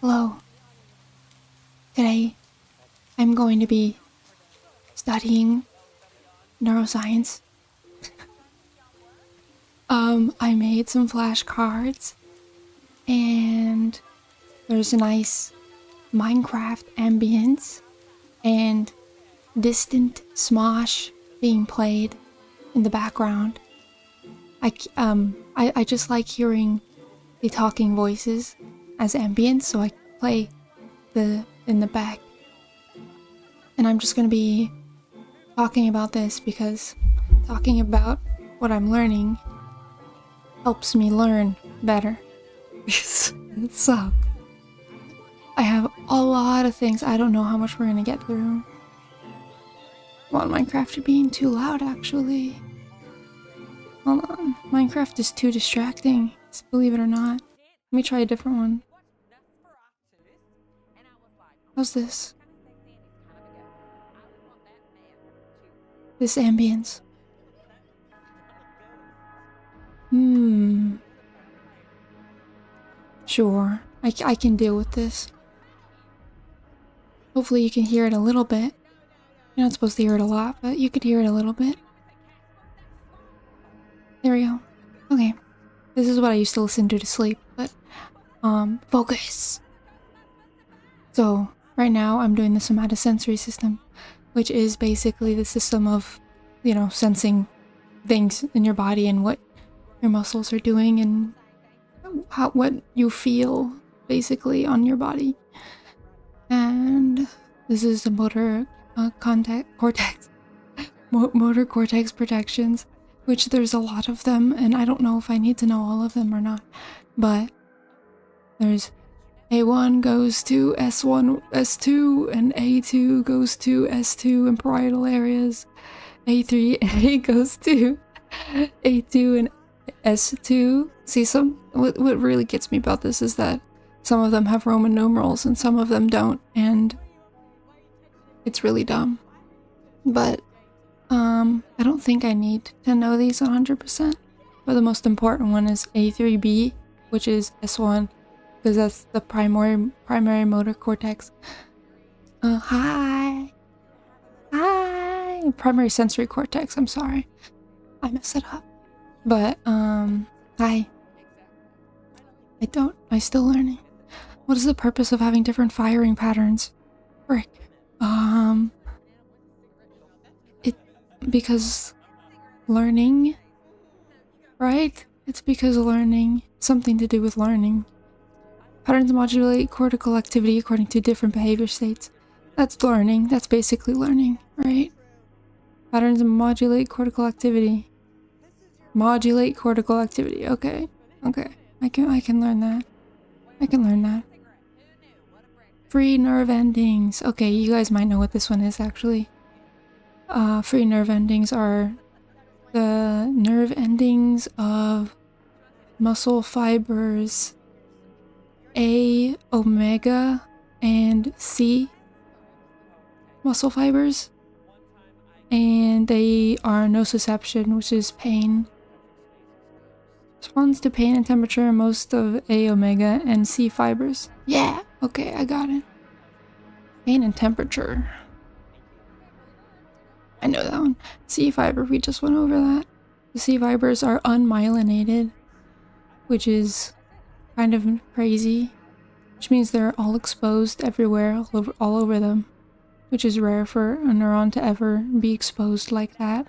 Hello. Today, I'm going to be studying neuroscience. I made some flashcards, and there's a nice Minecraft ambience and distant Smosh being played in the background. I just like hearing the talking voices as ambience, so I play in the back. And I'm just gonna be talking about this because talking about what I'm learning helps me learn better. So, I have a lot of things. I don't know how much we're gonna get through. Well, Minecraft, you're being too loud, actually. Hold on. Minecraft is too distracting, believe it or not. Let me try a different one. How's this? This ambience. Sure, I can deal with this. Hopefully you can hear it a little bit. You're not supposed to hear it a lot, but you could hear it a little bit. There we go. Okay. This is what I used to listen to sleep, but, focus! So, right now I'm doing the somatosensory system, which is basically the system of, sensing things in your body and what your muscles are doing and what you feel, basically, on your body. And this is the motor cortex. Motor cortex protections, which there's a lot of them, and I don't know if I need to know all of them or not, but there's A1 goes to S1, S2, and A2 goes to S2 in parietal areas. A3A goes to A2 and S2. See, what really gets me about this is that some of them have Roman numerals and some of them don't, and it's really dumb. But I don't think I need to know these 100%. But the most important one is A3B, which is S1, because that's the primary motor cortex. Hi. Primary sensory cortex, I'm sorry. I messed it up. But, hi. I'm still learning. What is the purpose of having different firing patterns? Frick. Because learning, right? It's because learning, something to do with learning. Patterns modulate cortical activity according to different behavior states. That's learning. That's basically learning, right? Patterns modulate cortical activity. Modulate cortical activity. Okay. I can learn that. Free nerve endings. Okay, you guys might know what this one is actually. Free nerve endings are the nerve endings of muscle fibers A, omega, and C muscle fibers. And they are nociception, which is pain. Responds to pain and temperature in most of A, omega, and C fibers. Yeah, okay, I got it. Pain and temperature. I know that one. C fiber, we just went over that. The C fibers are unmyelinated, which is kind of crazy. Which means they're all exposed everywhere, all over them. Which is rare for a neuron to ever be exposed like that.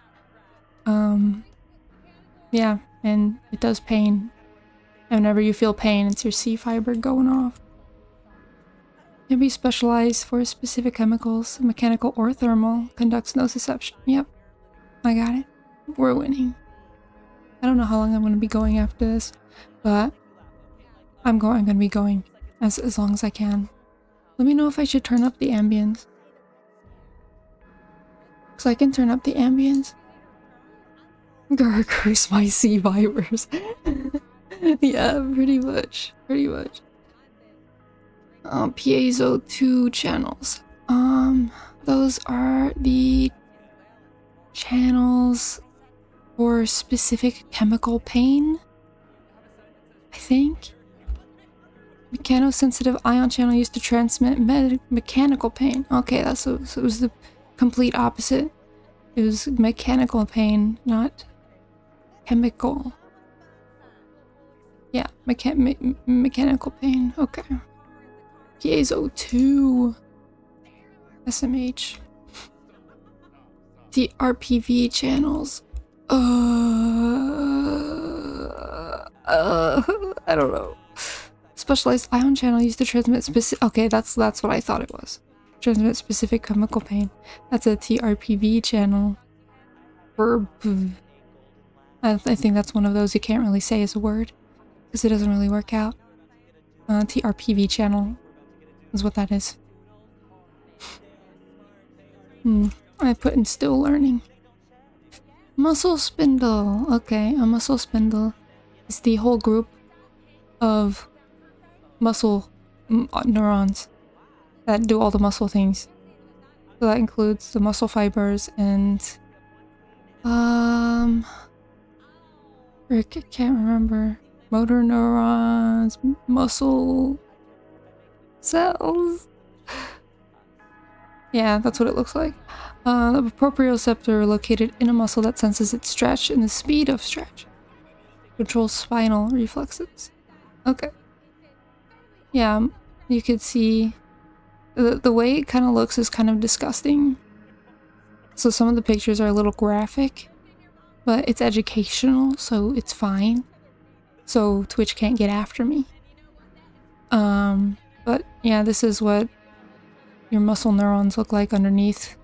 Yeah, and it does pain. And whenever you feel pain, it's your C fiber going off. It can be specialized for specific chemicals, mechanical or thermal, conducts nociception. Yep, I got it. We're winning. I don't know how long I'm going to be going after this, but I'm going to be going as long as I can. Let me know if I should turn up the ambience. Because I can turn up the ambience. Curse my C fibers. Yeah, pretty much. Piezo 2 channels. Those are the channels for specific chemical pain, I think. Mechanosensitive ion channel used to transmit mechanical pain. Okay, so it was the complete opposite. It was mechanical pain, not chemical. Yeah, mechanical pain. Okay. Piezo 2. SMH. The RPV channels. I don't know. Specialized ion channel used to transmit specific. Okay, that's what I thought it was. Transmit specific chemical pain. That's a TRPV channel. Verb. I think that's one of those you can't really say as a word because it doesn't really work out. TRPV channel is what that is. I put in still learning. Muscle spindle. Okay, a muscle spindle is the whole group of muscle neurons that do all the muscle things. So that includes the muscle fibers and I can't remember. Motor neurons, muscle cells. Yeah, that's what it looks like. The proprioceptor located in a muscle that senses its stretch and the speed of stretch. Controls spinal reflexes. Okay. Yeah, you could see the way it kind of looks is kind of disgusting. So some of the pictures are a little graphic, but it's educational, so it's fine. So Twitch can't get after me. But yeah, this is what your muscle neurons look like underneath.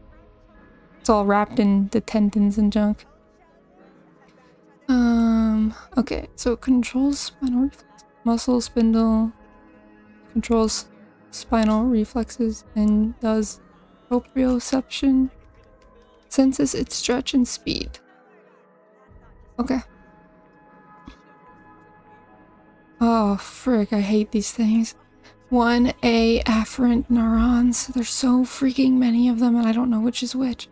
It's all wrapped in the tendons and junk. Okay, so it controls spinal reflexes. Muscle spindle controls spinal reflexes and does proprioception. Senses its stretch and speed. Okay. Oh, frick, I hate these things. 1A afferent neurons. There's so freaking many of them and I don't know which is which.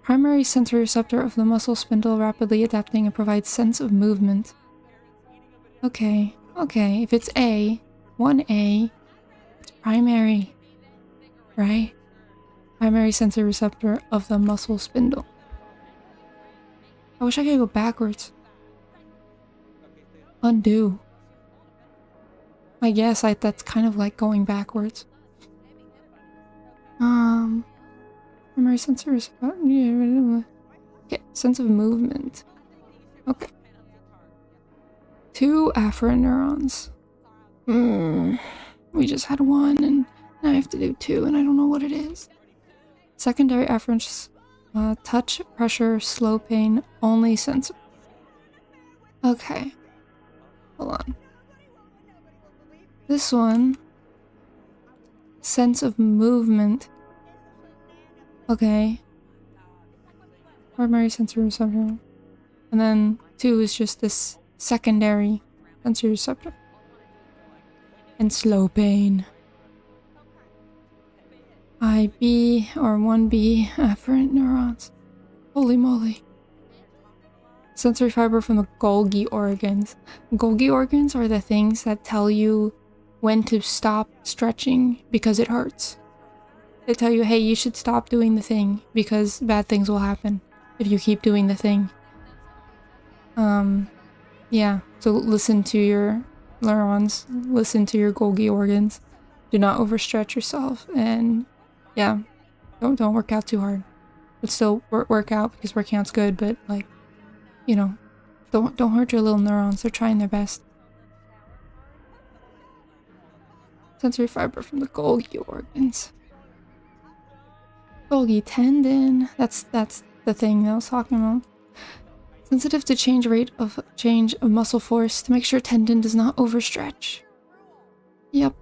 Primary sensory receptor of the muscle spindle rapidly adapting and provides sense of movement. Okay, okay, if it's A, 1A, it's primary, right? Primary sensory receptor of the muscle spindle. I wish I could go backwards. Undo. I guess that's kind of like going backwards. Primary sensory receptor. Okay, sense of movement. Okay. 2 afferent neurons. We just had 1 and now I have to do 2 and I don't know what it is. Secondary afferents, touch, pressure, slow pain, only sense. Okay. Hold on. This one, sense of movement. Okay. Primary sensory receptor. And then 2 is just this secondary sensory receptor. And slow pain. IB or 1B afferent neurons. Holy moly. Sensory fiber from the Golgi organs. Golgi organs are the things that tell you when to stop stretching because it hurts. They tell you, hey, you should stop doing the thing because bad things will happen if you keep doing the thing. Yeah, so listen to your neurons, listen to your Golgi organs. Do not overstretch yourself and yeah, don't work out too hard. But still work out because working out's good, but like, you know, don't hurt your little neurons. They're trying their best. Sensory fiber from the Golgi organs. Golgi tendon. That's the thing that I was talking about. Sensitive to change of muscle force to make sure tendon does not overstretch. Yep.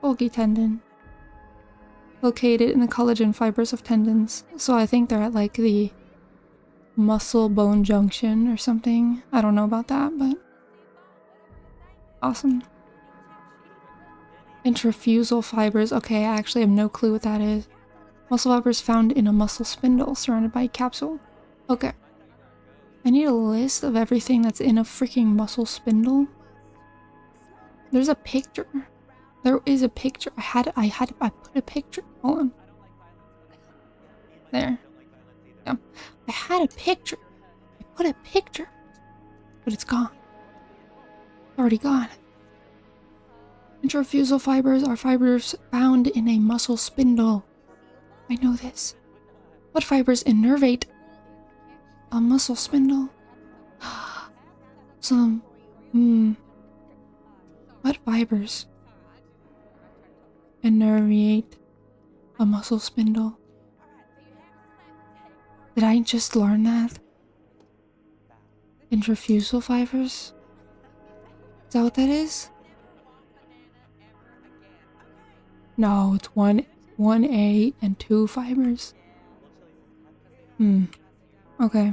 Golgi tendon. Located in the collagen fibers of tendons. So I think they're at like the muscle bone junction or something. I don't know about that, but awesome. Intrafusal fibers. Okay, I actually have no clue what that is. Muscle fibers found in a muscle spindle surrounded by a capsule. Okay. I need a list of everything that's in a freaking muscle spindle. There's a picture. There is a picture. I put a picture. Hold on. There. Yeah. I had a picture. I put a picture. But it's gone. It's already gone. Intrafusal fibers are fibers found in a muscle spindle. I know this. What fibers innervate a muscle spindle? Some. What fibers innervate a muscle spindle? Did I just learn that? Intrafusal fibers? Is that what that is? No, it's 1A and 2 fibers. Okay.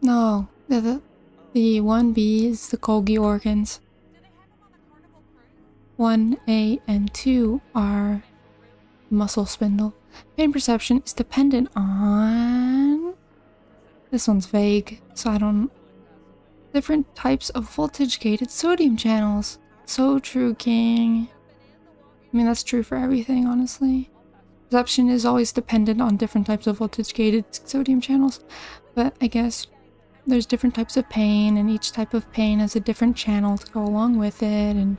No, the 1B is the Golgi organs. 1A and 2 are muscle spindle. Pain perception is dependent on... This one's vague, so I don't... Different types of voltage-gated sodium channels. So true, King. I mean, that's true for everything, honestly. Perception is always dependent on different types of voltage-gated sodium channels. But I guess there's different types of pain, and each type of pain has a different channel to go along with it, and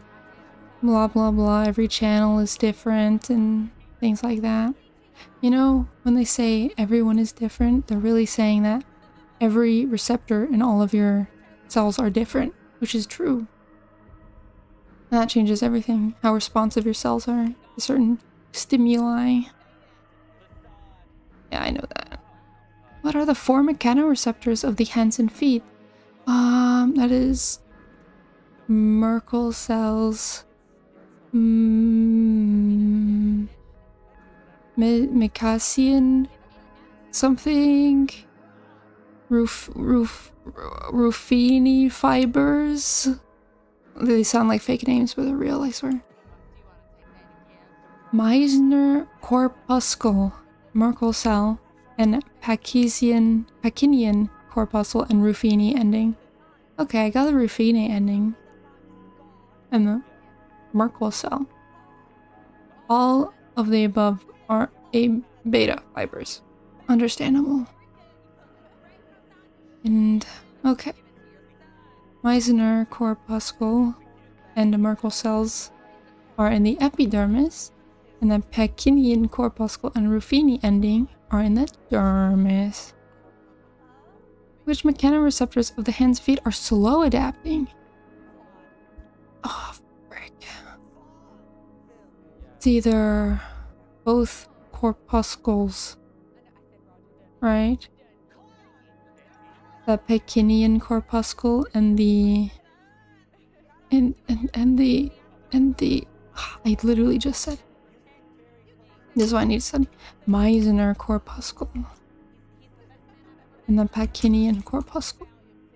blah blah blah. Every channel is different, and things like that. You know, when they say everyone is different, they're really saying that every receptor in all of your cells are different, which is true. And that changes everything, how responsive your cells are to certain stimuli. Yeah, I know that. What are the 4 mechanoreceptors of the hands and feet? That is Merkel cells, Micasian something, Ruffini fibers. They sound like fake names, but they're real, I swear. Meissner corpuscle, Merkel cell, and Pacinian corpuscle and Ruffini ending. Okay, I got the Ruffini ending. And the Merkel cell. All of the above are A beta fibers. Understandable. And, okay. Meissner corpuscle and the Merkel cells are in the epidermis, and the Pacinian corpuscle and Ruffini ending are in the dermis. Which mechanoreceptors of the hands and feet are slow adapting? Oh, frick. It's either both corpuscles, right? The Pacinian corpuscle and the I literally just said. This is what I need to study. Meissner corpuscle. And the Pacinian corpuscle.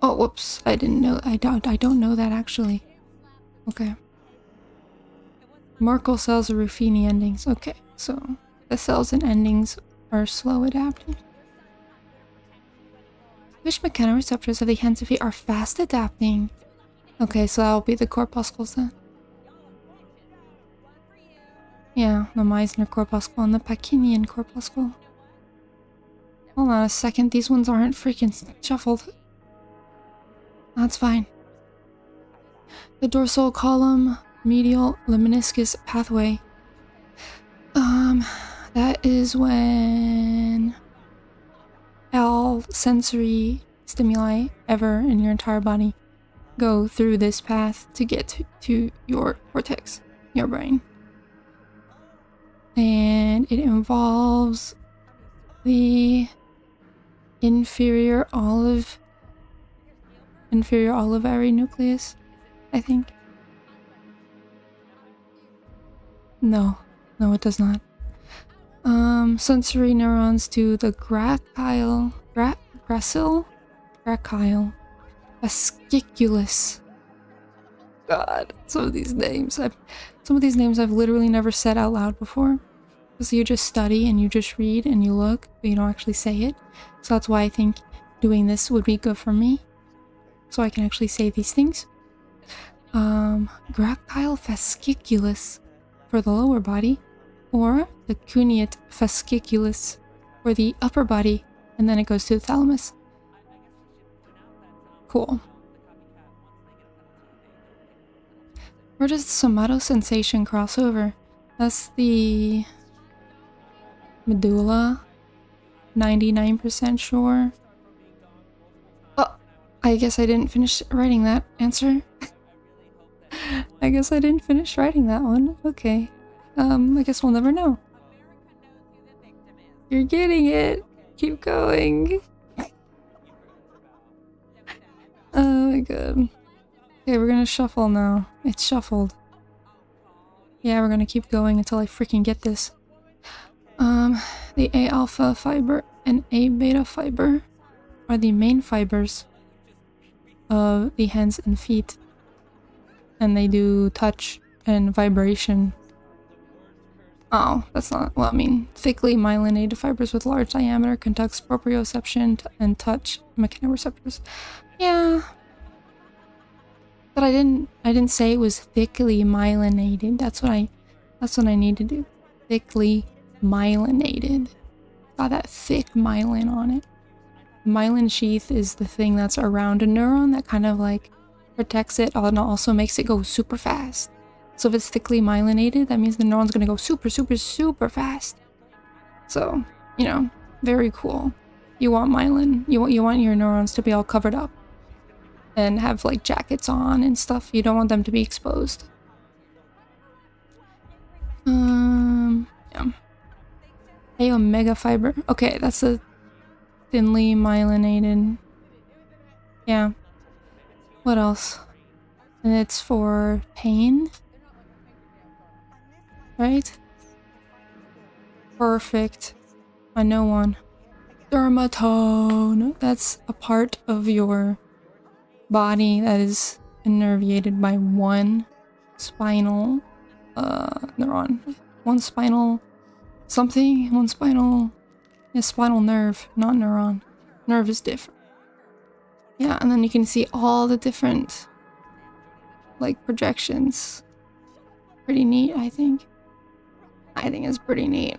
Oh, whoops. I didn't know. I don't know that actually. Okay. Merkel cells are Ruffini endings. Okay, so the cells and endings are slow adapting. Which mechanoreceptors of the hands and feet are fast adapting? Okay, so that'll be the corpuscles then. Yeah, the Meissner corpuscle and the Pacinian corpuscle. Hold on a second, these ones aren't freaking shuffled. That's fine. The dorsal column medial lemniscus pathway. That is when all sensory stimuli ever in your entire body go through this path to get to your cortex, your brain. And it involves the inferior olivary nucleus, I think. No, it does not. Sensory neurons to the gracile, fasciculus. God, some of these names I've literally never said out loud before. Because you just study and you just read and you look, but you don't actually say it. So that's why I think doing this would be good for me. So I can actually say these things. gractile fasciculus for the lower body, or the cuneate fasciculus for the upper body, and then it goes to the thalamus. Cool. Where does somatosensation cross over? That's the medulla. 99% sure. Oh, I guess I didn't finish writing that answer. I guess I didn't finish writing that one. Okay. I guess we'll never know. You're getting it. Keep going. Oh my god. Okay, we're gonna shuffle now. It's shuffled. Yeah, we're gonna keep going until I freaking get this. The A alpha fiber and A beta fiber are the main fibers of the hands and feet. And they do touch and vibration. Oh, that's not, well, I mean, thickly myelinated fibers with large diameter conducts proprioception and touch mechanoreceptors. Yeah. But I didn't say it was thickly myelinated. That's what I need to do. Thickly myelinated. Got that thick myelin on it. Myelin sheath is the thing that's around a neuron that kind of like protects it and also makes it go super fast. So if it's thickly myelinated, that means the neuron's gonna go super, super, super fast. So, you know, very cool. You want myelin. You want your neurons to be all covered up and have like jackets on and stuff. You don't want them to be exposed. Yeah. A omega fiber. Okay, that's a thinly myelinated. Yeah. What else? And it's for pain. Right? Perfect. I know one. Dermatome. That's a part of your body that is innervated by one spinal neuron. One spinal something. One spinal. Yeah, spinal nerve, not neuron. Nerve is different. Yeah, and then you can see all the different like projections. Pretty neat, I think. I think it's pretty neat.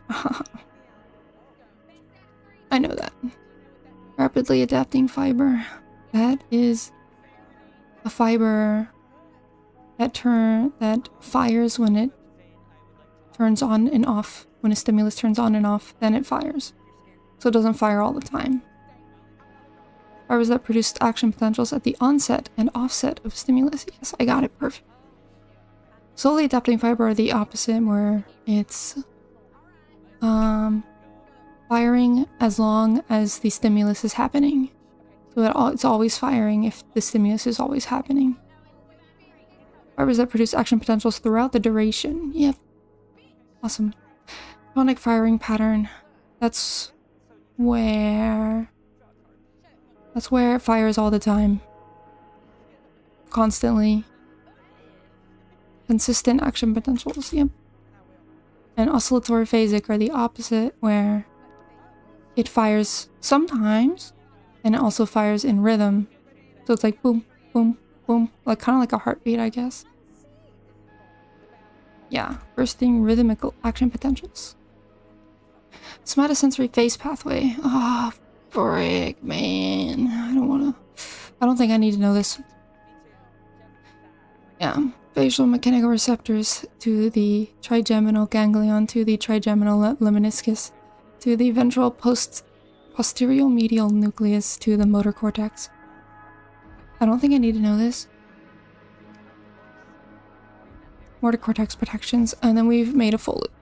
I know that. Rapidly adapting fiber. That is a fiber that fires when it turns on and off. When a stimulus turns on and off, then it fires. So it doesn't fire all the time. Fibers that produce action potentials at the onset and offset of stimulus. Yes, I got it perfect. Slowly adapting fiber are the opposite, where it's firing as long as the stimulus is happening. So it's always firing if the stimulus is always happening. Fibers that produce action potentials throughout the duration. Yep. Awesome. Chronic firing pattern. That's where it fires all the time. Constantly. Consistent action potentials, yep. And oscillatory phasic are the opposite, where it fires sometimes, and it also fires in rhythm. So it's like boom, boom, boom, like kind of like a heartbeat, I guess. Yeah, bursting rhythmical action potentials. Somatosensory phase pathway. Oh, frick, man. I don't think I need to know this. Yeah. Facial mechanoreceptors to the trigeminal ganglion, to the trigeminal lemniscus, to the ventral posterior medial nucleus, to the motor cortex. I don't think I need to know this. Motor cortex protections, and then we've made a full loop.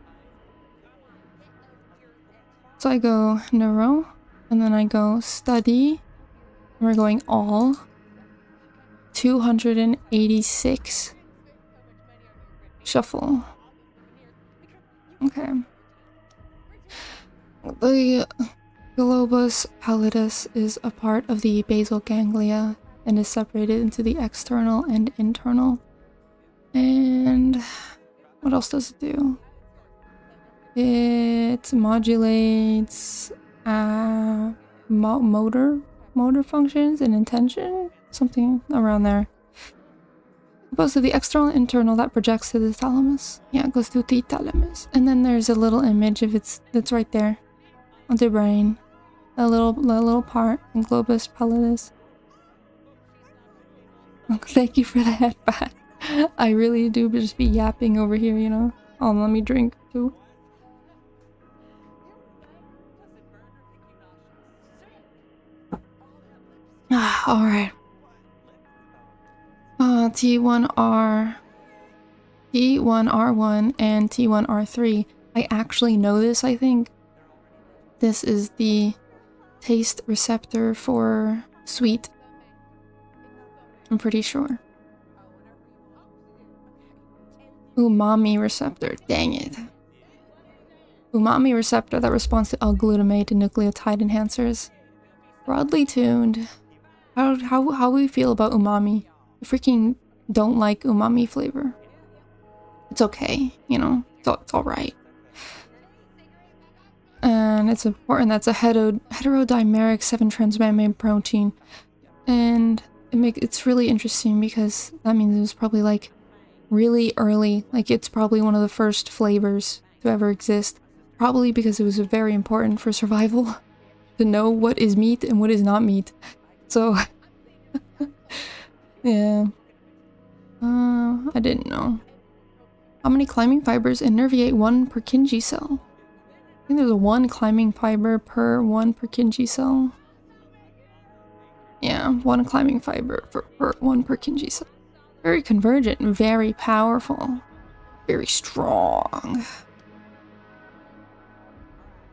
So I go neuro, and then I go study, and we're going all 286. Shuffle. Okay. The globus pallidus is a part of the basal ganglia and is separated into the external and internal. And what else does it do? It modulates motor functions and intention, something around there. Opposed to the external and internal that projects to the thalamus. Yeah, it goes to the thalamus. And then there's a little image of that's right there on the brain. A little part in globus pallidus. Oh, thank you for the headband. I really do just be yapping over here, you know. Oh, let me drink too. Alright. T1R... T1R1 and T1R3. I actually know this, I think. This is the taste receptor for sweet. I'm pretty sure. Umami receptor. Dang it. Umami receptor that responds to L-glutamate and nucleotide enhancers. Broadly tuned. How we feel about umami? I freaking don't like umami flavor. It's okay, you know, it's alright. And it's important that's a heterodimeric 7-transmembrane protein. And it's really interesting because that means it was probably like really early, like it's probably one of the first flavors to ever exist. Probably because it was very important for survival to know what is meat and what is not meat. So, yeah. I didn't know. How many climbing fibers innerviate one Purkinje cell? I think there's one climbing fiber per one Purkinje cell. Yeah, one climbing fiber per one Purkinje cell. Very convergent, very powerful, very strong.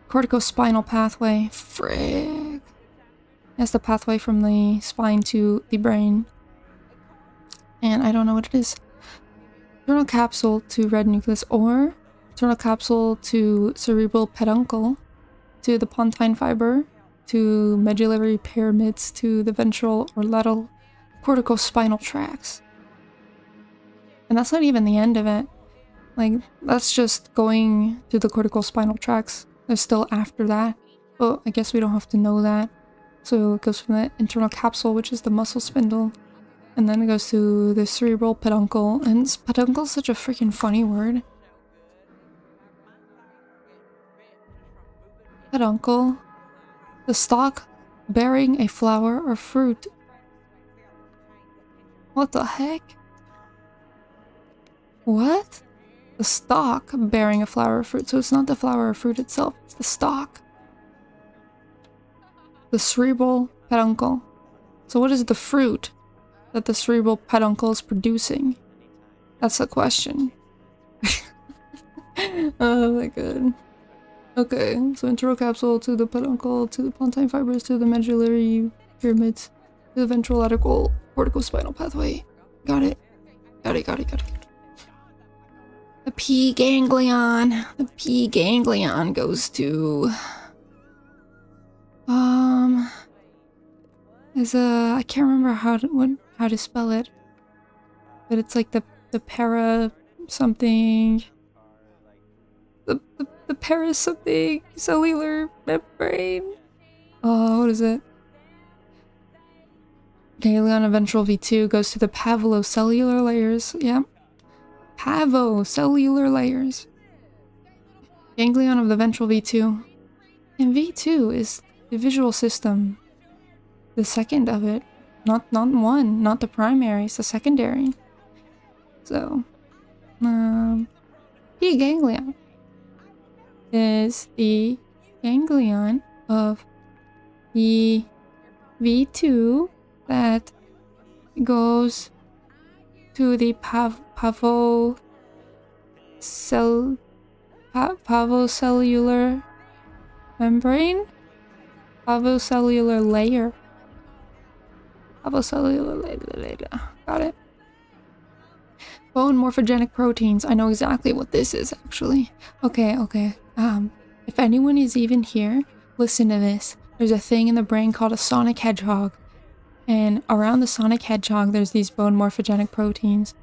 Corticospinal pathway. Frick. That's the pathway from the spine to the brain. And I don't know what it is. Internal capsule to red nucleus, or internal capsule to cerebral peduncle, to the pontine fiber, to medullary pyramids, to the ventral or lateral corticospinal tracts. And that's not even the end of it. Like, that's just going to the corticospinal tracts. There's still after that. But I guess we don't have to know that. So it goes from the internal capsule, which is the muscle spindle, and then it goes to the cerebral peduncle. And peduncle is such a freaking funny word. Peduncle. The stalk bearing a flower or fruit. What the heck? What? The stalk bearing a flower or fruit. So it's not the flower or fruit itself, it's the stalk. The cerebral peduncle. So what is the fruit that the cerebral peduncle is producing? That's the question. Oh my god. Okay, so internal capsule to the peduncle, to the pontine fibers, to the medullary pyramids, to the ventral lateral corticospinal pathway. Got it. Got it. The P ganglion. The P ganglion goes to... There's a... I can't remember how to spell it. But it's like the para something... The para something cellular membrane. What is it? Ganglion of ventral V2 goes to the pavocellular layers. Yeah. Pavocellular layers. Ganglion of the ventral V2. And V2 is the visual system. The second of it. Not one. Not the primary. It's the secondary. So. P ganglion is the ganglion of the V2 that goes to the pavocellular membrane? Pavocellular layer. Pavocellular layer. Got it. Bone morphogenic proteins. I know exactly what this is, actually. Okay. If anyone is even here, listen to this. There's a thing in the brain called a sonic hedgehog. And around the sonic hedgehog, there's these bone morphogenic proteins,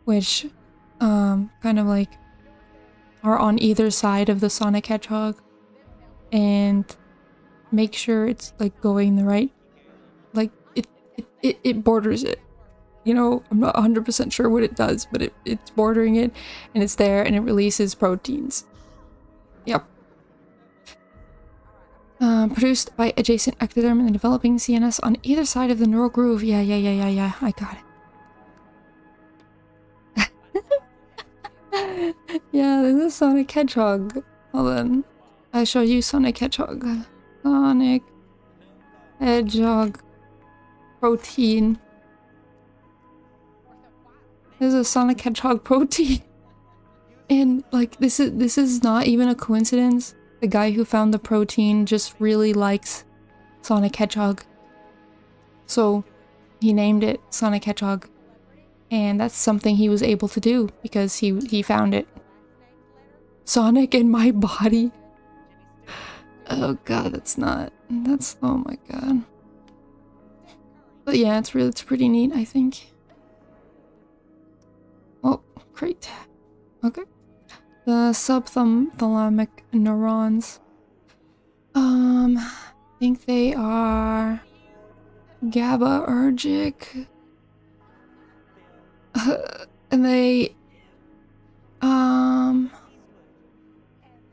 which kind of like are on either side of the sonic hedgehog and make sure it's like going the right, like it borders it. You know, I'm not 100% sure what it does, but it's bordering it, and it's there, and it releases proteins. Yep. Produced by adjacent ectoderm in the developing CNS on either side of the neural groove. Yeah, I got it. Yeah, this is Sonic Hedgehog. Hold on. I show you Sonic Hedgehog. Sonic Hedgehog protein. There's a Sonic Hedgehog protein. And like this is not even a coincidence. The guy who found the protein just really likes Sonic Hedgehog. So he named it Sonic Hedgehog. And that's something he was able to do because he found it. Sonic in my body. Oh god, that's oh my god. But yeah, it's pretty neat, I think. Oh, great. Okay. The subthalamic neurons. I think they are GABAergic. And they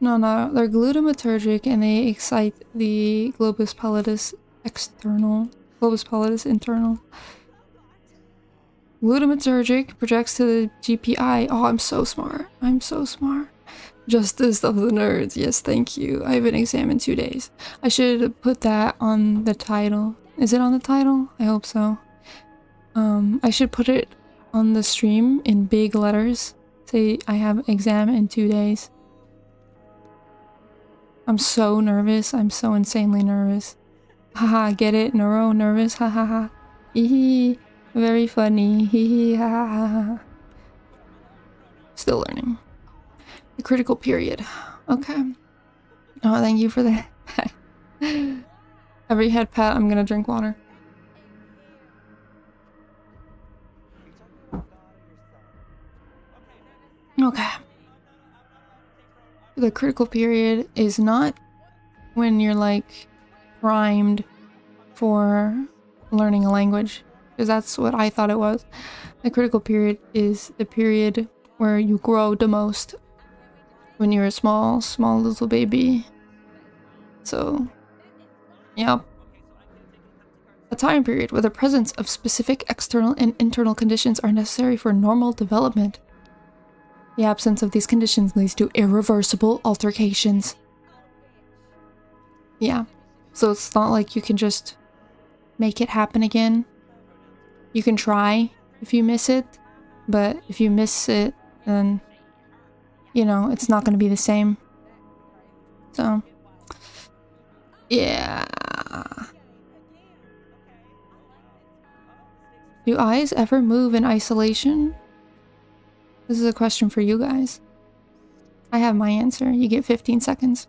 no, they're glutamatergic and they excite the globus pallidus external, globus pallidus internal. Glutamatergic projects to the GPI. Oh, I'm so smart. I'm so smart. Justice of the nerds. Yes, thank you. I have an exam in 2 days. I should put that on the title. Is it on the title? I hope so. I should put it on the stream in big letters. Say I have exam in 2 days. I'm so nervous. I'm so insanely nervous. Haha, get it? Neuro nervous? Haha. Hee. Very funny. Hee ha ha ha. Still learning. The critical period. Okay. Oh, thank you for that. Every head pat, I'm gonna drink water. Okay. The critical period is not when you're like primed for learning a language, because that's what I thought it was. The critical period is the period where you grow the most when you're a small little baby. So, yep. A time period where the presence of specific external and internal conditions are necessary for normal development. The absence of these conditions leads to irreversible altercations. Yeah. So it's not like you can just make it happen again. You can try if you miss it, but if you miss it, then, you know, it's not going to be the same. So, yeah. Do eyes ever move in isolation? This is a question for you guys. I have my answer. You get 15 seconds.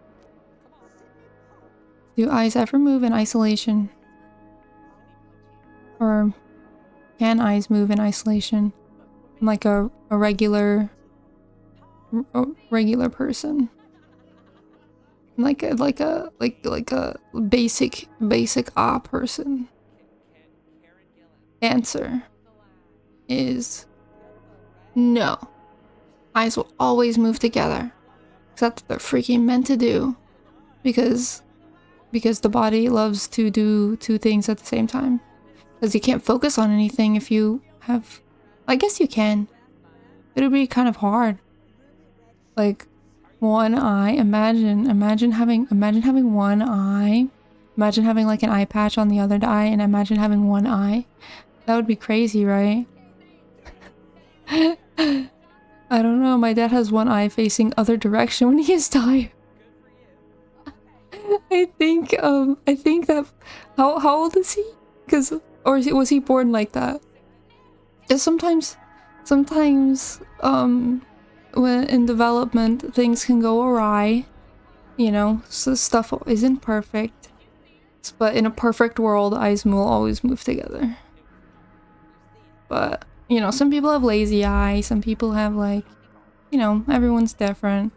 Do eyes ever move in isolation? Or can eyes move in isolation? Like a regular person. Like a basic person. Answer is no. Eyes will always move together. Because that's what they're freaking meant to do. Because the body loves to do 2 things at the same time. Because you can't focus on anything if you have... I guess you can. But it'd be kind of hard. Like, one eye. Imagine having one eye. Imagine having like an eye patch on the other eye, and imagine having one eye. That would be crazy, right? I don't know, my dad has one eye facing other direction when he is tired. I think that... How old is he? Or was he born like that? Just sometimes, when in development, things can go awry. You know, so stuff isn't perfect. But in a perfect world, eyes will always move together. But, you know, some people have lazy eye, some people have like, you know, everyone's different.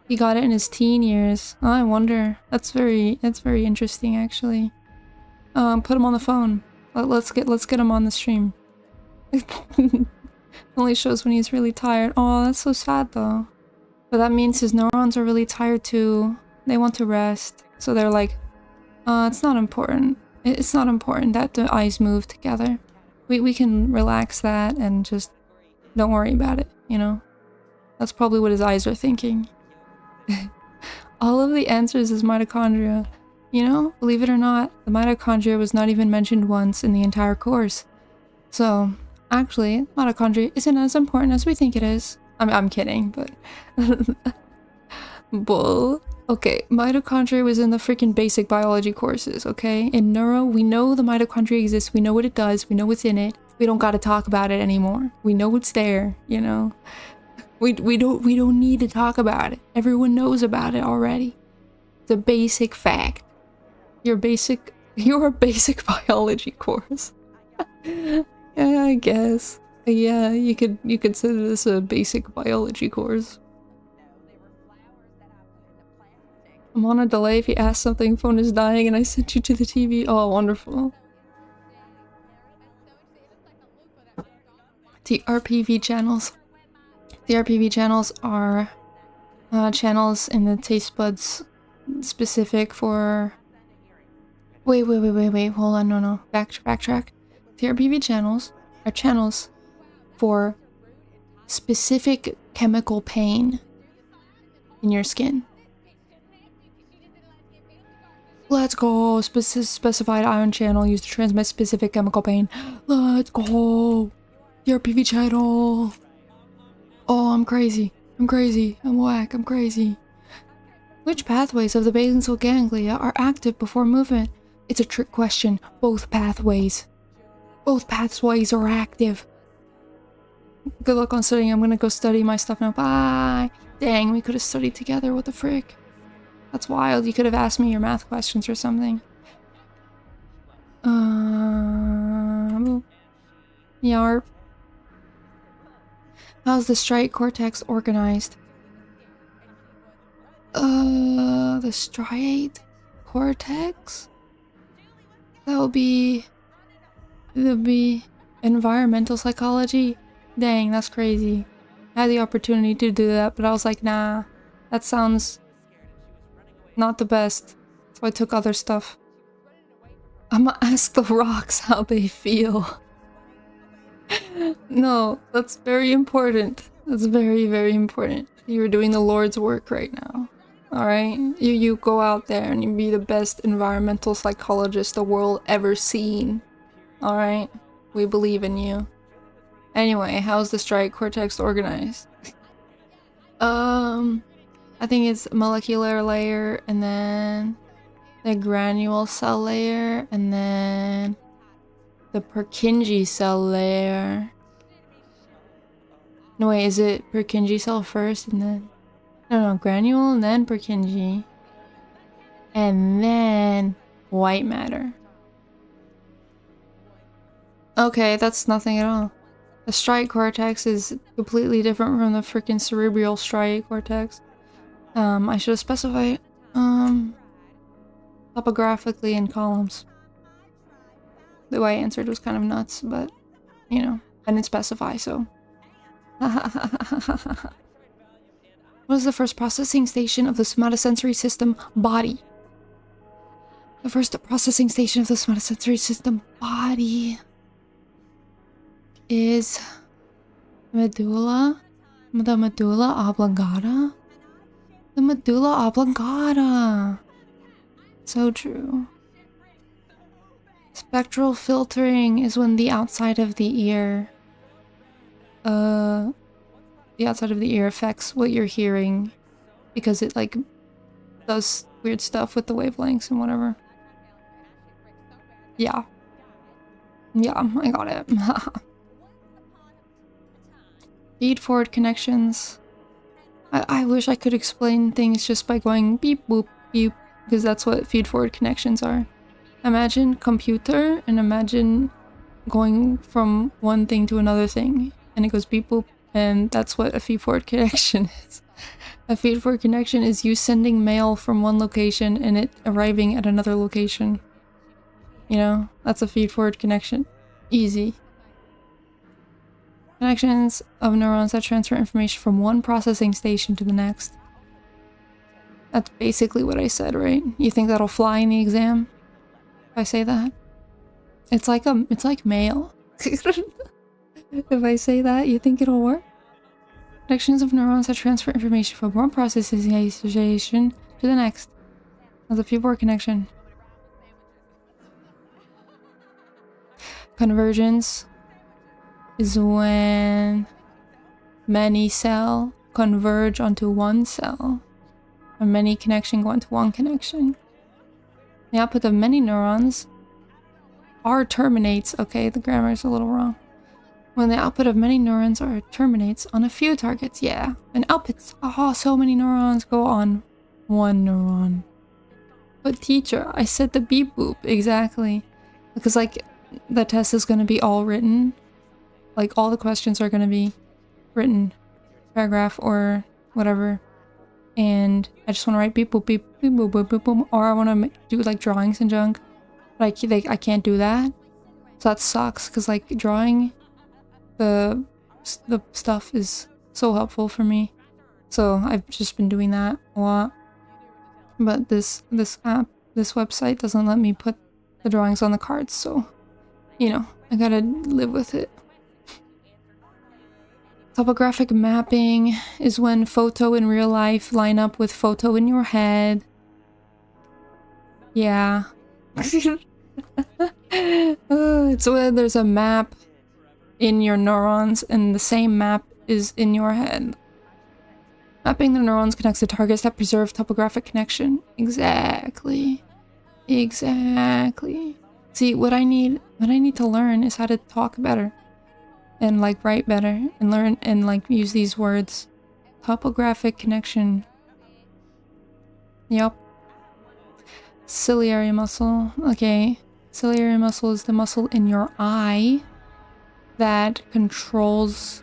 He got it in his teen years. Oh, I wonder. That's very interesting, actually. Put him on the phone. Let's get him on the stream. Only shows when he's really tired. Oh, that's so sad though. But that means his neurons are really tired too. They want to rest. So they're like, it's not important. It's not important that the eyes move together. We can relax that and just don't worry about it, you know? That's probably what his eyes are thinking. All of the answers is mitochondria. You know, believe it or not, the mitochondria was not even mentioned once in the entire course. So, actually, mitochondria isn't as important as we think it is. I'm kidding, but... Bull. Okay, mitochondria was in the freaking basic biology courses, okay? In neuro, we know the mitochondria exists, we know what it does, we know what's in it. We don't gotta talk about it anymore. We know it's there, you know? We don't need to talk about it. Everyone knows about it already. It's a basic fact. Your basic biology course. Yeah, I guess. Yeah, you could consider this a basic biology course. I'm on a delay if you ask something, phone is dying and I sent you to the TV. Oh, wonderful. TRPV channels. TRPV channels are channels in the taste buds specific for... Wait, hold on, no. Backtrack. TRPV channels are channels for specific chemical pain in your skin. Let's go! Specified ion channel used to transmit specific chemical pain. Let's go! TRPV channel! Oh, I'm crazy. I'm whack. I'm crazy. Which pathways of the basal ganglia are active before movement? It's a trick question. Both pathways. Both pathways are active. Good luck on studying. I'm gonna go study my stuff now. Bye! Dang, we could have studied together. What the frick? That's wild. You could have asked me your math questions or something. Yarp. How's the striate cortex organized? The striate cortex? That'll be environmental psychology. Dang, that's crazy. I had the opportunity to do that, but I was like, nah, that sounds not the best. So I took other stuff. I'ma ask the rocks how they feel. No, that's very important. That's very, very important. You're doing the Lord's work right now. Alright? You go out there and you be the best environmental psychologist the world ever seen. Alright? We believe in you. Anyway, how's the striate cortex organized? I think it's molecular layer, and then the granule cell layer, and then the Purkinje cell layer. No, wait, is it Purkinje cell first, and then... No, granule, and then Purkinje. And then white matter. Okay, that's nothing at all. The striate cortex is completely different from the freaking cerebral striate cortex. I should have specified topographically in columns. The way I answered was kind of nuts, but you know, I didn't specify, so. What is the first processing station of the somatosensory system? Body. The first processing station of the somatosensory system, body, is medulla. The medulla oblongata. The medulla oblongata. So true. Spectral filtering is when the outside of the ear, affects what you're hearing, because it like does weird stuff with the wavelengths and whatever. Yeah, I got it. Feed-forward connections. I wish I could explain things just by going beep boop beep, because that's what feed-forward connections are. Imagine computer, and imagine going from one thing to another thing, and it goes beep boop, and that's what a feed-forward connection is. A feed-forward connection is you sending mail from one location and it arriving at another location. You know, that's a feed-forward connection. Easy. Connections of neurons that transfer information from one processing station to the next. That's basically what I said, right? You think that'll fly in the exam? If I say that? It's like mail. If I say that, you think it'll work? Connections of neurons that transfer information from one processing station to the next. That's a feed-forward connection. Convergence is when many cells converge onto one cell, or many connections go into one connection. The output of many neurons R terminates. Okay, the grammar is a little wrong. When the output of many neurons R terminates on a few targets. Yeah, and outputs. Oh, so many neurons go on one neuron. But teacher, I said the beep boop exactly, because like the test is going to be all written. Like all the questions are going to be written, paragraph or whatever. And I just want to write beep boop beep beep boop boop boop boop, or I want to do like drawings and junk. But I can't do that, so that sucks. Cause like drawing the stuff is so helpful for me. So I've just been doing that a lot. But this website doesn't let me put the drawings on the cards, so you know I gotta live with it. Topographic mapping is when photo in real life line up with photo in your head. Yeah. It's when there's a map in your neurons and the same map is in your head. Mapping the neurons connects to targets that preserve topographic connection. Exactly. Exactly. See, what I need to learn is how to talk better. And like write better and learn and like use these words. Topographic connection. Yup. Ciliary muscle. Okay. Ciliary muscle is the muscle in your eye that controls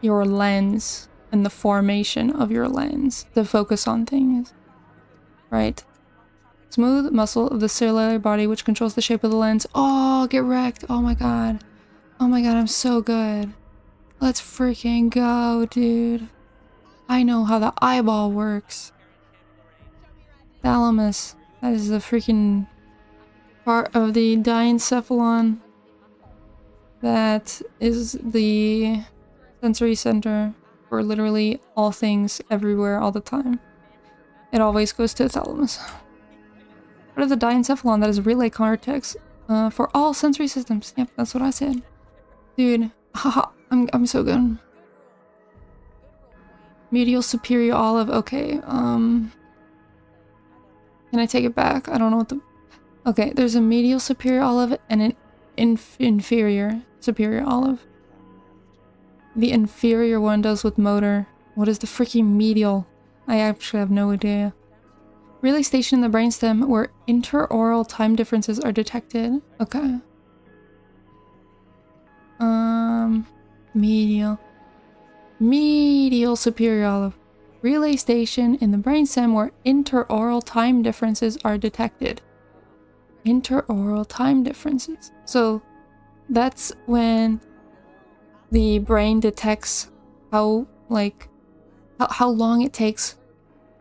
your lens and the formation of your lens to focus on things. Right. Smooth muscle of the ciliary body which controls the shape of the lens. Oh, get wrecked. Oh my god. Oh my god, I'm so good. Let's freaking go, dude. I know how the eyeball works. Thalamus. That is the freaking part of the diencephalon. That is the sensory center for literally all things, everywhere, all the time. It always goes to the thalamus. Part of the diencephalon that is relay cortex for all sensory systems. Yep, that's what I said. Dude, haha, I'm so good. Medial superior olive, okay, can I take it back? I don't know what the... Okay, there's a medial superior olive and an inferior superior olive. The inferior one does with motor. What is the freaking medial? I actually have no idea. Relay station in the brainstem where interoral time differences are detected. Okay. Medial superior olive. Relay station in the brainstem where interoral time differences are detected. Interoral time differences. So that's when the brain detects how long it takes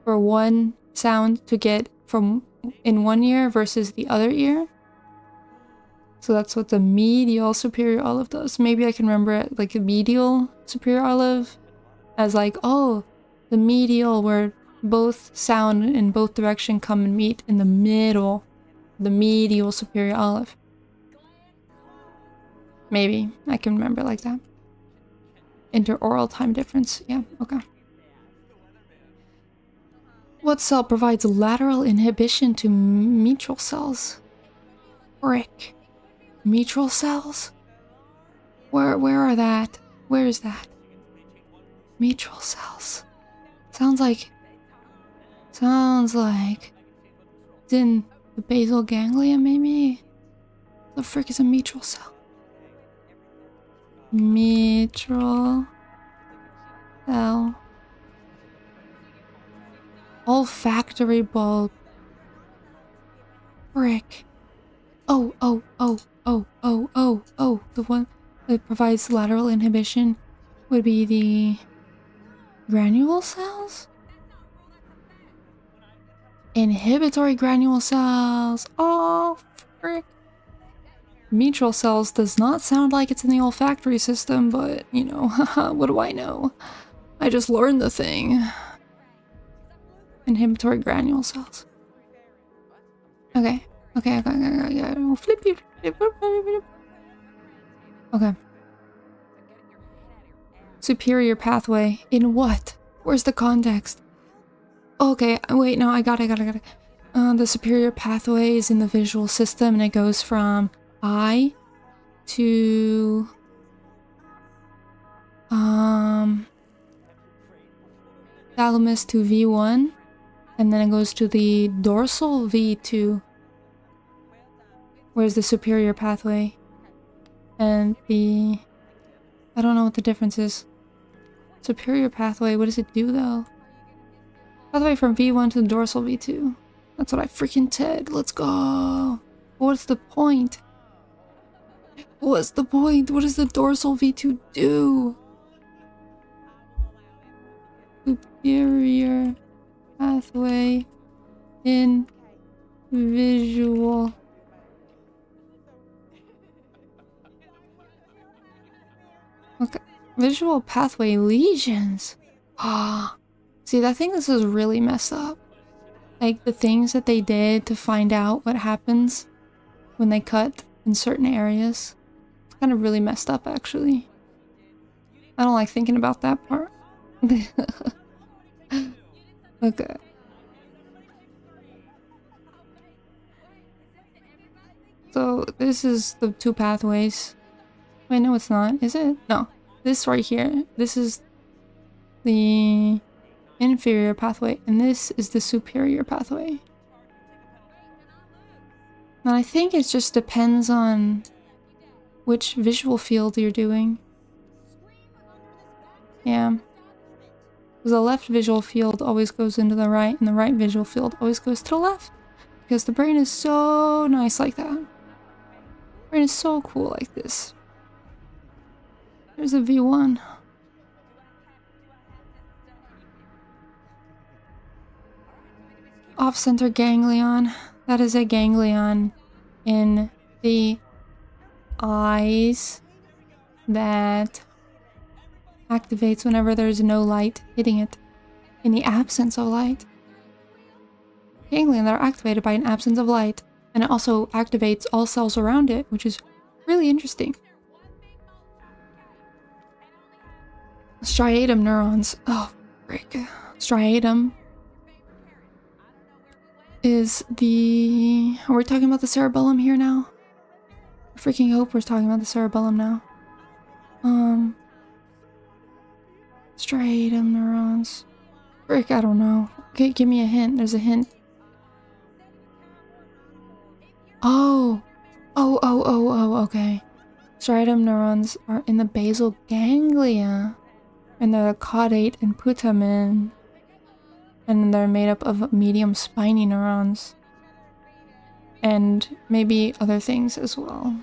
for one sound to get from in one ear versus the other ear. So that's what the medial superior olive does. Maybe I can remember it like a medial superior olive as like, oh, the medial where both sound in both direction come and meet in the middle. The medial superior olive. Maybe I can remember it like that. Interoral time difference. Yeah, okay. What cell provides lateral inhibition to mitral cells? Frick. Mitral cells? Where are that? Where is that? Mitral cells. Sounds like it's in the basal ganglia, maybe? The frick is a mitral cell? Mitral cell. Olfactory bulb. Frick. The one that provides lateral inhibition would be the granule cells? Inhibitory granule cells. Oh, frick. Mitral cells does not sound like it's in the olfactory system, but, you know, haha, what do I know? I just learned the thing. Inhibitory granule cells. Okay. Okay. Flip you. Okay. Superior pathway. In what? Where's the context? Okay, wait, no, I got it. The superior pathway is in the visual system and it goes from eye to thalamus to V1, and then it goes to the dorsal V2. Where's the superior pathway? And the... I don't know what the difference is. Superior pathway, what does it do though? Pathway from V1 to the dorsal V2. That's what I freaking said. Let's go. What's the point? What's the point? What does the dorsal V2 do? Superior pathway in visual. Okay. Visual pathway lesions. Ah. See, I think this is really messed up. Like, the things that they did to find out what happens when they cut in certain areas. It's kind of really messed up, actually. I don't like thinking about that part. Okay. So, this is the two pathways. Wait, no it's not. Is it? No. This right here. This is the inferior pathway, and this is the superior pathway. And I think it just depends on which visual field you're doing. Yeah. Because the left visual field always goes into the right, and the right visual field always goes to the left. Because the brain is so nice like that. The brain is so cool like this. There's a V1. Off-center ganglion. That is a ganglion in the eyes that activates whenever there's no light hitting it. In the absence of light. Ganglion that are activated by an absence of light. And it also activates all cells around it, which is really interesting. Striatum neurons. Oh, frick. Striatum is the... Are we talking about the cerebellum here now? I freaking hope we're talking about the cerebellum now. Striatum neurons. Frick, I don't know. Okay, give me a hint. There's a hint. Oh, okay. Striatum neurons are in the basal ganglia. And they're caudate and putamen. And they're made up of medium spiny neurons. And maybe other things as well.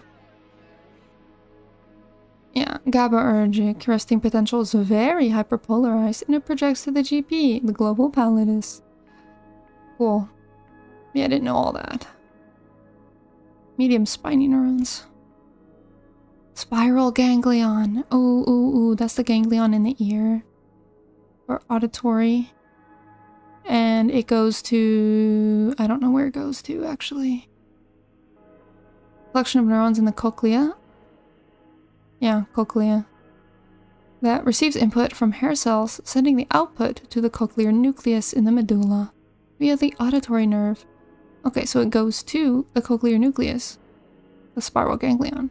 Yeah, GABAergic resting potential is very hyperpolarized and it projects to the GP, the global pallidus. Cool. Yeah, I didn't know all that. Medium spiny neurons. Spiral ganglion. Ooh, that's the ganglion in the ear. For auditory. And it goes to... I don't know where it goes to, actually. Collection of neurons in the cochlea. Yeah, cochlea. That receives input from hair cells, sending the output to the cochlear nucleus in the medulla via the auditory nerve. Okay, so it goes to the cochlear nucleus. The spiral ganglion.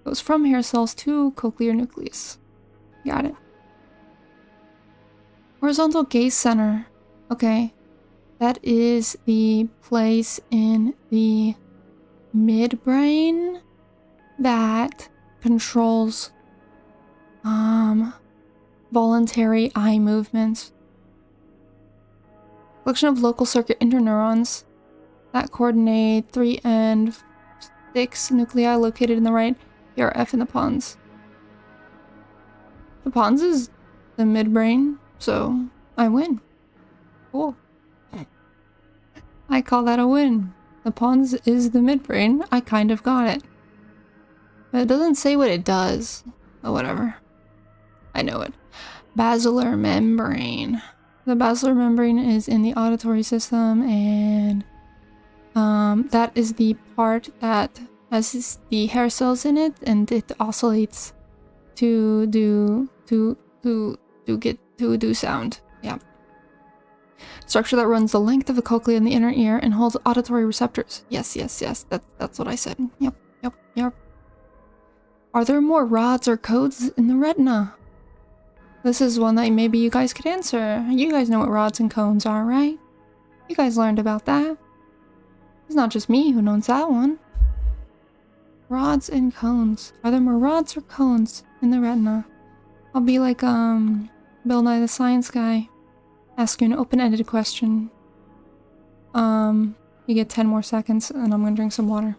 Goes from hair cells to cochlear nucleus. Got it. Horizontal gaze center. Okay. That is the place in the midbrain that controls voluntary eye movements. Collection of local circuit interneurons that coordinate 3 and 6 nuclei located in the right PRF in the pons. The pons is the midbrain, so I win. Cool. I call that a win. The pons is the midbrain. I kind of got it. But it doesn't say what it does. Oh, whatever. I know it. Basilar membrane. The basilar membrane is in the auditory system, and that is the part that has the hair cells in it, and it oscillates to do sound. Yeah. Structure that runs the length of the cochlea in the inner ear and holds auditory receptors. Yes. That's what I said. Yep. Are there more rods or codes in the retina? This is one that maybe you guys could answer. You guys know what rods and cones are, right? You guys learned about that. It's not just me who knows that one. Rods and cones. Are there more rods or cones in the retina? I'll be like, Bill Nye the Science Guy. Ask you an open-ended question. You get 10 more seconds, and I'm gonna drink some water.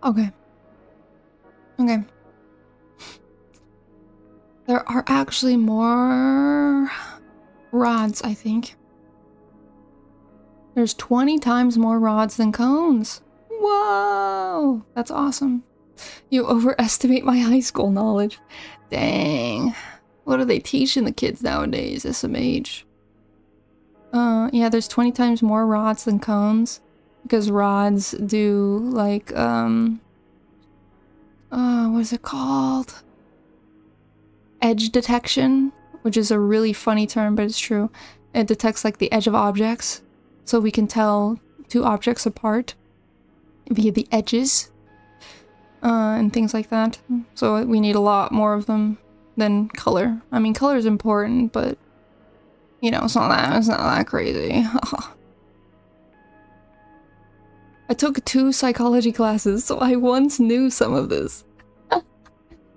Okay. There are actually more rods, I think. There's 20 times more rods than cones. Whoa! That's awesome. You overestimate my high school knowledge. Dang. What are they teaching the kids nowadays, SMH? Yeah, there's 20 times more rods than cones. Because rods do, like, what is it called? Edge detection, which is a really funny term, but it's true. It detects, like, the edge of objects, so we can tell two objects apart via the edges, and things like that. So we need a lot more of them than color. I mean, color is important, but, you know, it's not that crazy. I took 2 psychology classes, so I once knew some of this.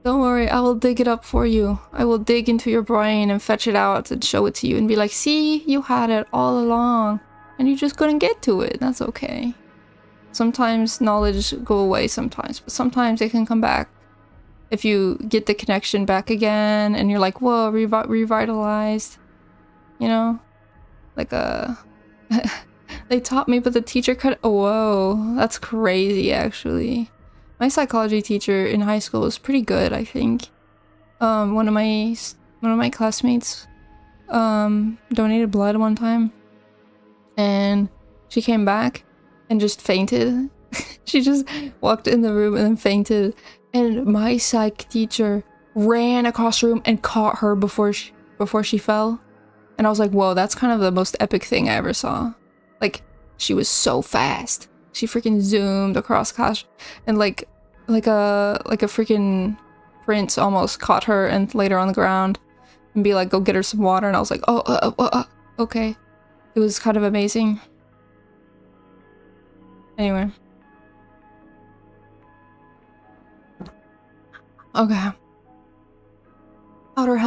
Don't worry, I will dig it up for you. I will dig into your brain and fetch it out and show it to you and be like, see, you had it all along, and you just couldn't get to it. That's okay. Sometimes knowledge go away sometimes, but sometimes it can come back. If you get the connection back again, and you're like, whoa, revitalized. You know? Like they taught me, but the teacher cut. Oh, whoa, that's crazy. Actually, my psychology teacher in high school was pretty good. I think. One of my classmates, donated blood one time, and she came back and just fainted. She just walked in the room and then fainted, and my psych teacher ran across the room and caught her before she fell, and I was like, whoa, that's kind of the most epic thing I ever saw. Like, she was so fast. She freaking zoomed across class, and like a freaking prince almost caught her and laid her on the ground and be like, go get her some water. And I was like, okay. It was kind of amazing. Anyway. Okay. Outer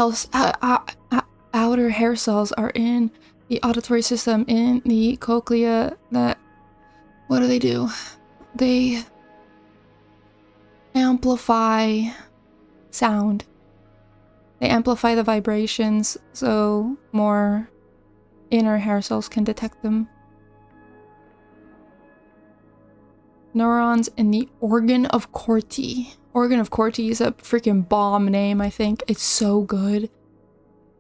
hair cells are in the auditory system in the cochlea that, what do? They amplify sound. They amplify the vibrations so more inner hair cells can detect them. Neurons in the organ of Corti. Organ of Corti is a freaking bomb name, I think. It's so good.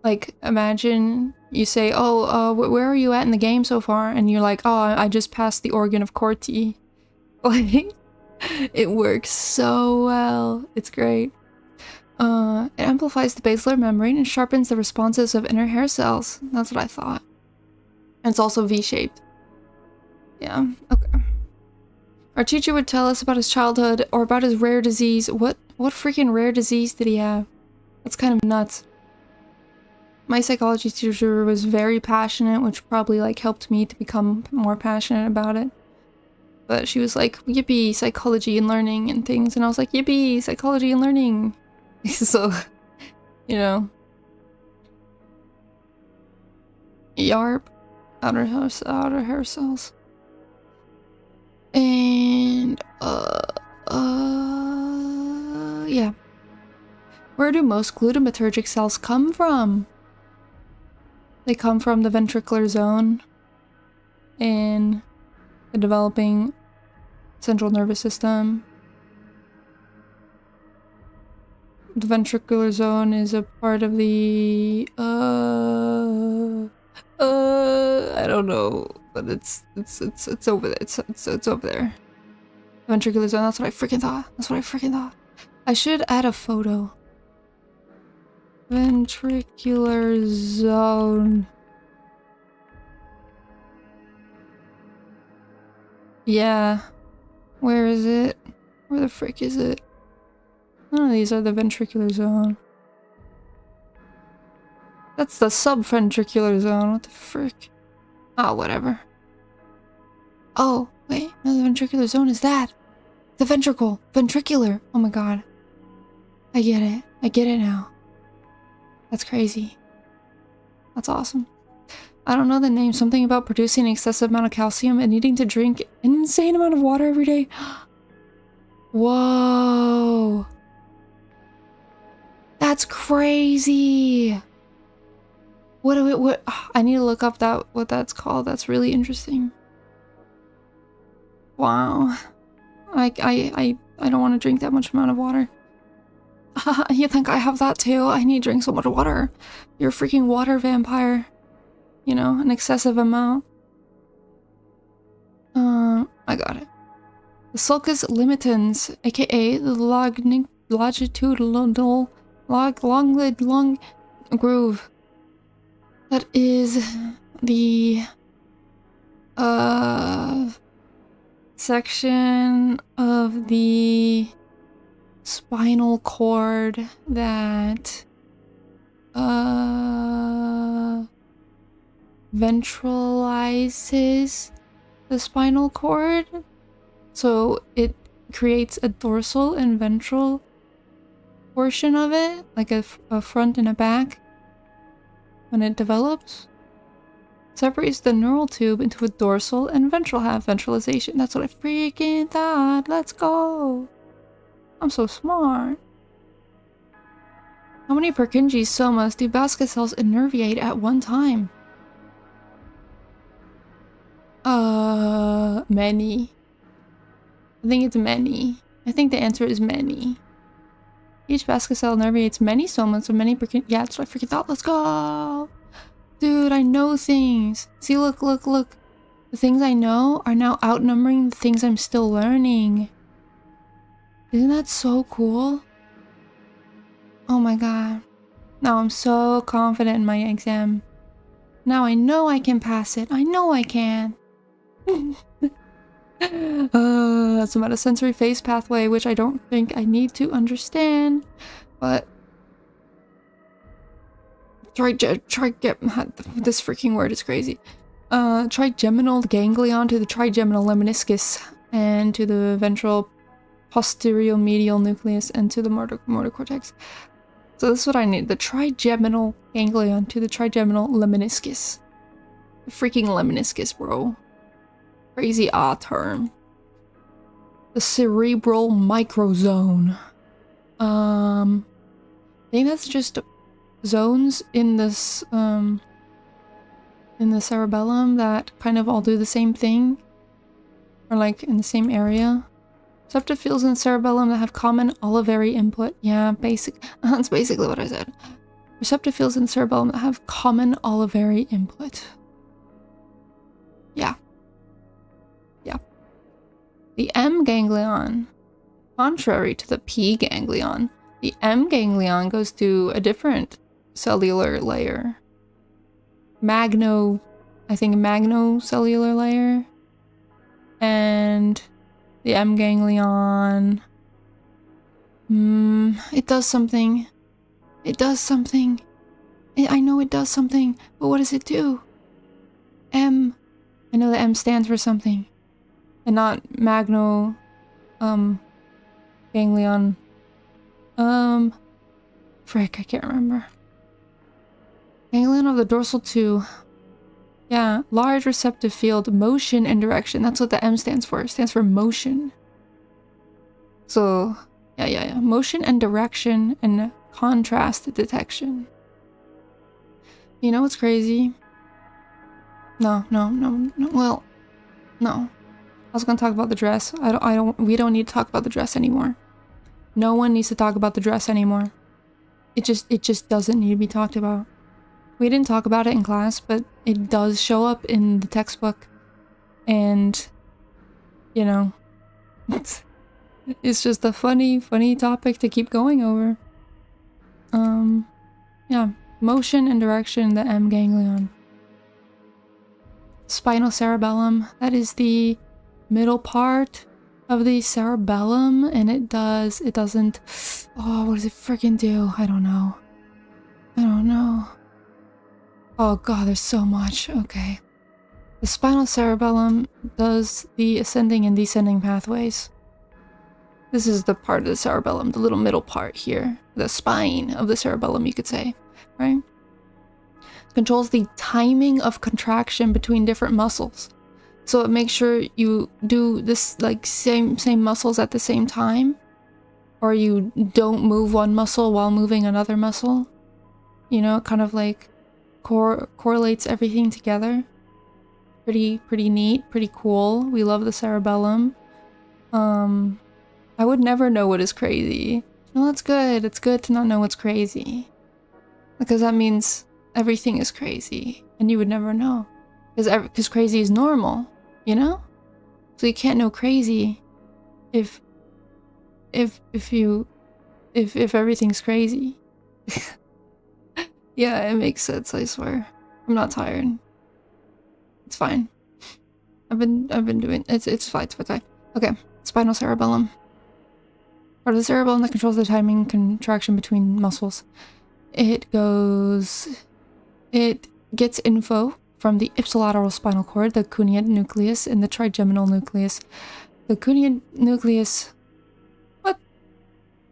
Like, imagine you say, where are you at in the game so far? And you're like, oh, I just passed the organ of Corti. Like, it works so well. It's great. It amplifies the basilar membrane and sharpens the responses of inner hair cells. That's what I thought. And it's also V-shaped. Yeah, okay. Our teacher would tell us about his childhood or about his rare disease. What freaking rare disease did he have? That's kind of nuts. My psychology teacher was very passionate, which probably like helped me to become more passionate about it. But she was like, yippee, psychology and learning and things. And I was like, yippee, psychology and learning. So, you know, Yarp. Outer hair cells. And, yeah. Where do most glutamatergic cells come from? They come from the ventricular zone in the developing central nervous system. The ventricular zone is a part of the, I don't know, but it's over there. It's over there. Ventricular zone, that's what I freaking thought. I should add a photo. Ventricular zone. Yeah. Where is it? Where the frick is it? None of these are the ventricular zone. That's the subventricular zone. What the frick? Oh, whatever. Oh, wait. No, the ventricular zone is that. The ventricle. Ventricular. Oh my god. I get it. I get it now. That's crazy. That's awesome. I don't know the name. Something about producing an excessive amount of calcium and needing to drink an insane amount of water every day. Whoa. That's crazy. What I need to look up what that's called. That's really interesting. Wow. I don't want to drink that much amount of water. You think I have that too? I need to drink so much water. You're a freaking water vampire. You know, an excessive amount. I got it. The sulcus limitans, aka the longitudinal long groove. That is the section of the spinal cord that ventralizes the spinal cord, so it creates a dorsal and ventral portion of it, like a front and a back. When it develops, separates the neural tube into a dorsal and ventral half. Ventralization. That's what I freaking thought. Let's go. I'm so smart. How many Purkinje somas do basket cells innervate at one time? Many. I think it's many. I think the answer is many. Each basket cell innervates many somas of many Purkinje. Yeah, that's what I freaking thought. Let's go! Dude, I know things. See, look. The things I know are now outnumbering the things I'm still learning. Isn't that so cool? Oh my god. Now I'm so confident in my exam. Now I know I can pass it. I know I can. That's about a sensory phase pathway, which I don't think I need to understand. But this freaking word is crazy. Trigeminal ganglion to the trigeminal lemniscus and to the ventral posterior medial nucleus and to the motor cortex. So this is what I need. The trigeminal ganglion to the trigeminal lemniscus. The freaking lemniscus, bro. Crazy term. The cerebral microzone. I think that's just zones in this in the cerebellum that kind of all do the same thing, or like in the same area. Receptive fields in the cerebellum that have common olivary input. Yeah, that's basically what I said. Receptive fields in the cerebellum that have common olivary input. Yeah. The M ganglion, contrary to the P ganglion, the M ganglion goes to a different cellular layer. Magnocellular layer. And the M ganglion, it does something. I know it does something, but what does it do? I know the M stands for something. And not ganglion. Frick, I can't remember. Ganglion of the dorsal 2. Yeah, large receptive field, motion and direction. That's what the M stands for. It stands for motion. So, yeah. Motion and direction and contrast detection. You know what's crazy? No. Well, no. I was gonna talk about the dress. We don't need to talk about the dress anymore. No one needs to talk about the dress anymore. It just doesn't need to be talked about. We didn't talk about it in class, but it does show up in the textbook. And, you know, it's just a funny topic to keep going over. Yeah. Motion and direction, the M ganglion. Spinal cerebellum, that is the middle part of the cerebellum, and it doesn't, oh, what does it freaking do? I don't know. Oh god, there's so much. Okay. The spinal cerebellum does the ascending and descending pathways. This is the part of the cerebellum, the little middle part here. The spine of the cerebellum, you could say, right? It controls the timing of contraction between different muscles. So it makes sure you do this like same muscles at the same time, or you don't move one muscle while moving another muscle. You know, it kind of like correlates everything together. Pretty neat, pretty cool. We love the cerebellum. I would never know what is crazy. No, that's good. It's good to not know what's crazy, because that means everything is crazy, and you would never know, because crazy is normal, you know. So you can't know crazy if everything's crazy. Yeah, it makes sense. I swear. I'm not tired. It's fine. I've been doing it's fine. Okay, spinal cerebellum. Part of the cerebellum that controls the timing contraction between muscles. It gets info from the ipsilateral spinal cord, the cuneate nucleus, and the trigeminal nucleus. The cuneate nucleus. What?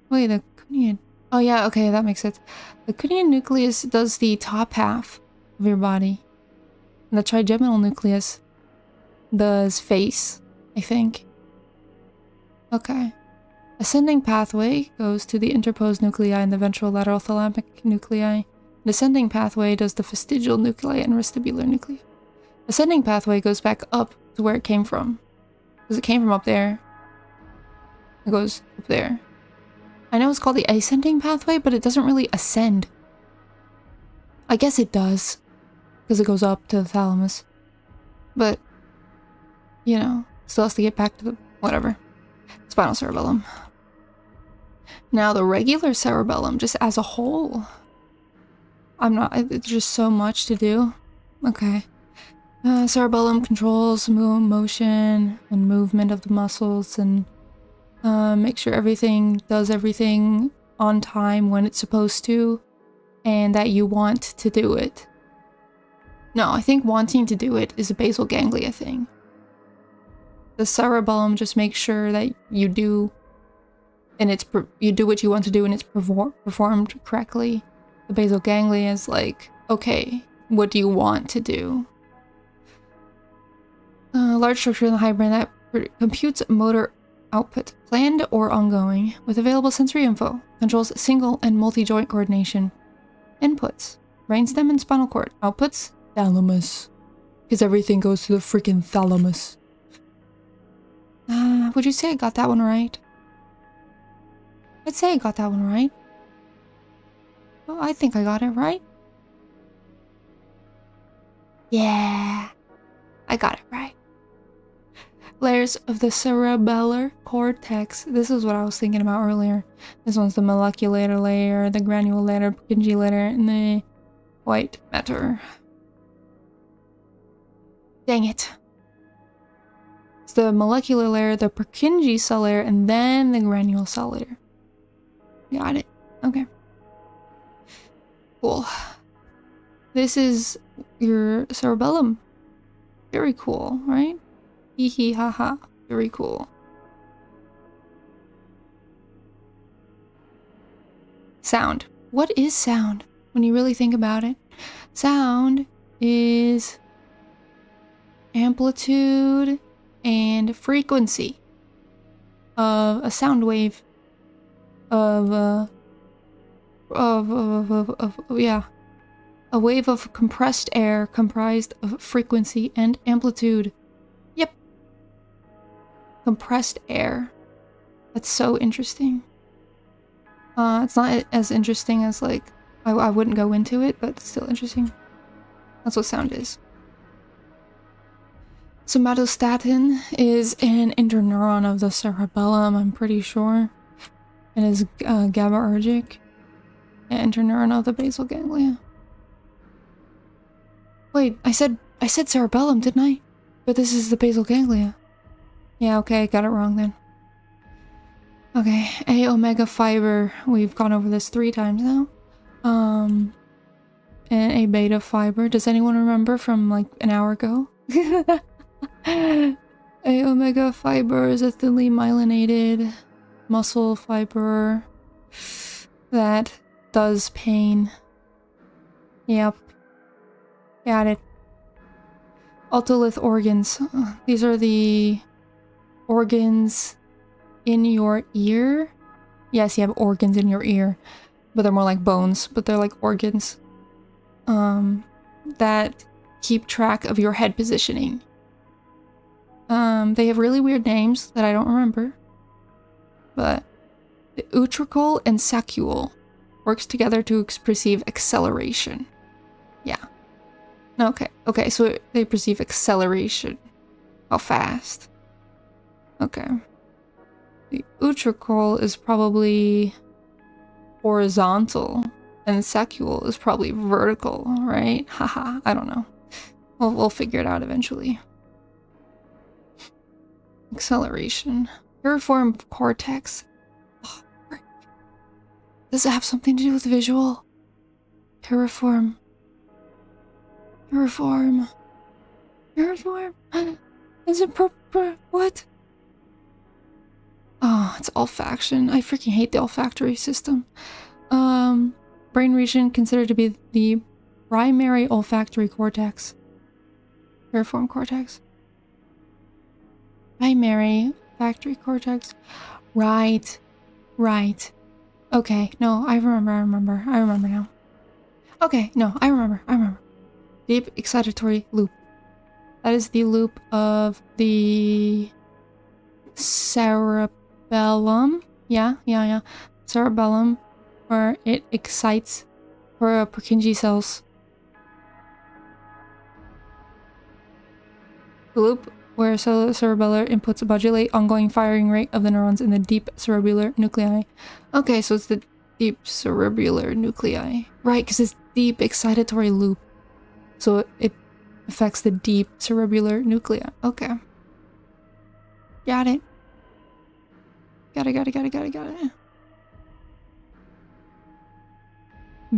Wait, the cuneate. Oh yeah, okay, that makes sense. The cuneate nucleus does the top half of your body. And the trigeminal nucleus does face, I think. Okay. Ascending pathway goes to the interposed nuclei and the ventrolateral thalamic nuclei. Descending pathway does the fastigial nuclei and vestibular nuclei. Ascending pathway goes back up to where it came from. Because it came from up there. It goes up there. I know it's called the ascending pathway, but it doesn't really ascend. I guess it does, because it goes up to the thalamus. But, you know, still has to get back to the whatever. Spinal cerebellum. Now the regular cerebellum, just as a whole. It's just so much to do. Okay. Cerebellum controls motion and movement of the muscles, and make sure everything does everything on time when it's supposed to, and that you want to do it. No, I think wanting to do it is a basal ganglia thing. The cerebellum just makes sure that you do, and you do what you want to do and it's performed correctly. The basal ganglia is like, okay, what do you want to do? Large structure in the hindbrain that computes motor output, planned or ongoing, with available sensory info. Controls single and multi-joint coordination. Inputs, brainstem and spinal cord. Outputs, thalamus. Because everything goes to the freaking thalamus. Would you say I got that one right? I'd say I got that one right. Well, I think I got it right. Yeah, I got it right. Layers of the cerebellar cortex. This is what I was thinking about earlier. This one's the molecular layer, the granular layer, Purkinje layer, and the white matter. Dang it. It's the molecular layer, the Purkinje cell layer, and then the granule cell layer. Got it. Okay. Cool. This is your cerebellum. Very cool, right? Hee hee ha ha. Very cool. Sound. What is sound when you really think about it? Sound is amplitude and frequency of a sound wave of yeah, a wave of compressed air comprised of frequency and amplitude. Yep. Compressed air. That's so interesting. It's not as interesting as, like, I wouldn't go into it, but it's still interesting. That's what sound is. Somatostatin is an interneuron of the cerebellum, I'm pretty sure. It is GABAergic. An interneuron of the basal ganglia. Wait, I said cerebellum, didn't I? But this is the basal ganglia. Yeah, okay, I got it wrong then. Okay, A omega fiber. We've gone over this 3 times now. And A beta fiber. Does anyone remember from like an hour ago? A omega fiber is a thinly myelinated muscle fiber that does pain. Yep. Got it. Otolith organs. These are the organs in your ear. Yes, you have organs in your ear, but they're more like bones, but they're like organs. That keep track of your head positioning. They have really weird names that I don't remember. But the utricle and saccule works together to perceive acceleration. Yeah. Okay, so they perceive acceleration. How fast? Okay. The utricle is probably horizontal, and the saccule is probably vertical, right? Haha, I don't know. We'll figure it out eventually. Acceleration. Piriform cortex. Oh, frick. Does it have something to do with visual? Piriform. Piriform. Piriform. Is it what? Oh, it's olfaction. I freaking hate the olfactory system. Brain region considered to be the primary olfactory cortex. Piriform cortex. Primary olfactory cortex. Right. Okay, no, I remember now. Okay, no, I remember. Deep excitatory loop. That is the loop of the cerebellum. Yeah. Cerebellum, where it excites for Purkinje cells. The loop where cerebellar inputs modulate ongoing firing rate of the neurons in the deep cerebellar nuclei. Okay, so it's the deep cerebellar nuclei. Right, because it's deep excitatory loop. So it affects the deep cerebellar nuclei. Okay. Got it. Got it.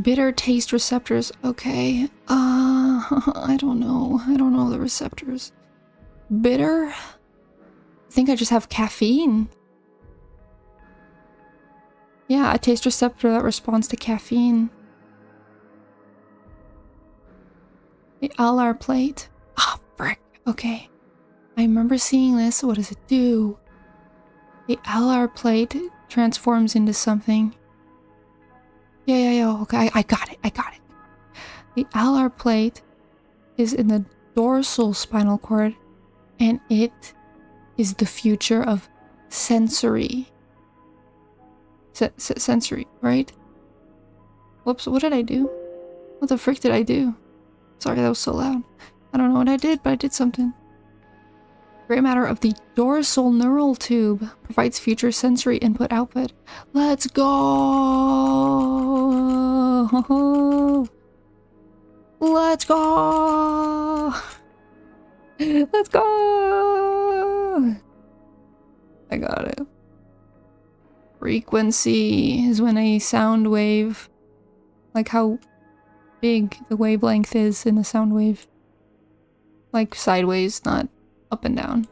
Bitter taste receptors. Okay. I don't know the receptors. Bitter? I think I just have caffeine. Yeah, a taste receptor that responds to caffeine. The alar plate. Oh, frick. Okay. I remember seeing this. What does it do? The alar plate transforms into something. Yeah. Okay, I got it. The alar plate is in the dorsal spinal cord, and it is the future of sensory. Sensory, right? Whoops, what did I do? What the frick did I do? Sorry, that was so loud. I don't know what I did, but I did something. Gray matter of the dorsal neural tube provides future sensory input-output. Let's go! Let's go! Let's go! I got it. Frequency is when a sound wave, like how big the wavelength is in a sound wave. Like sideways, not up and down.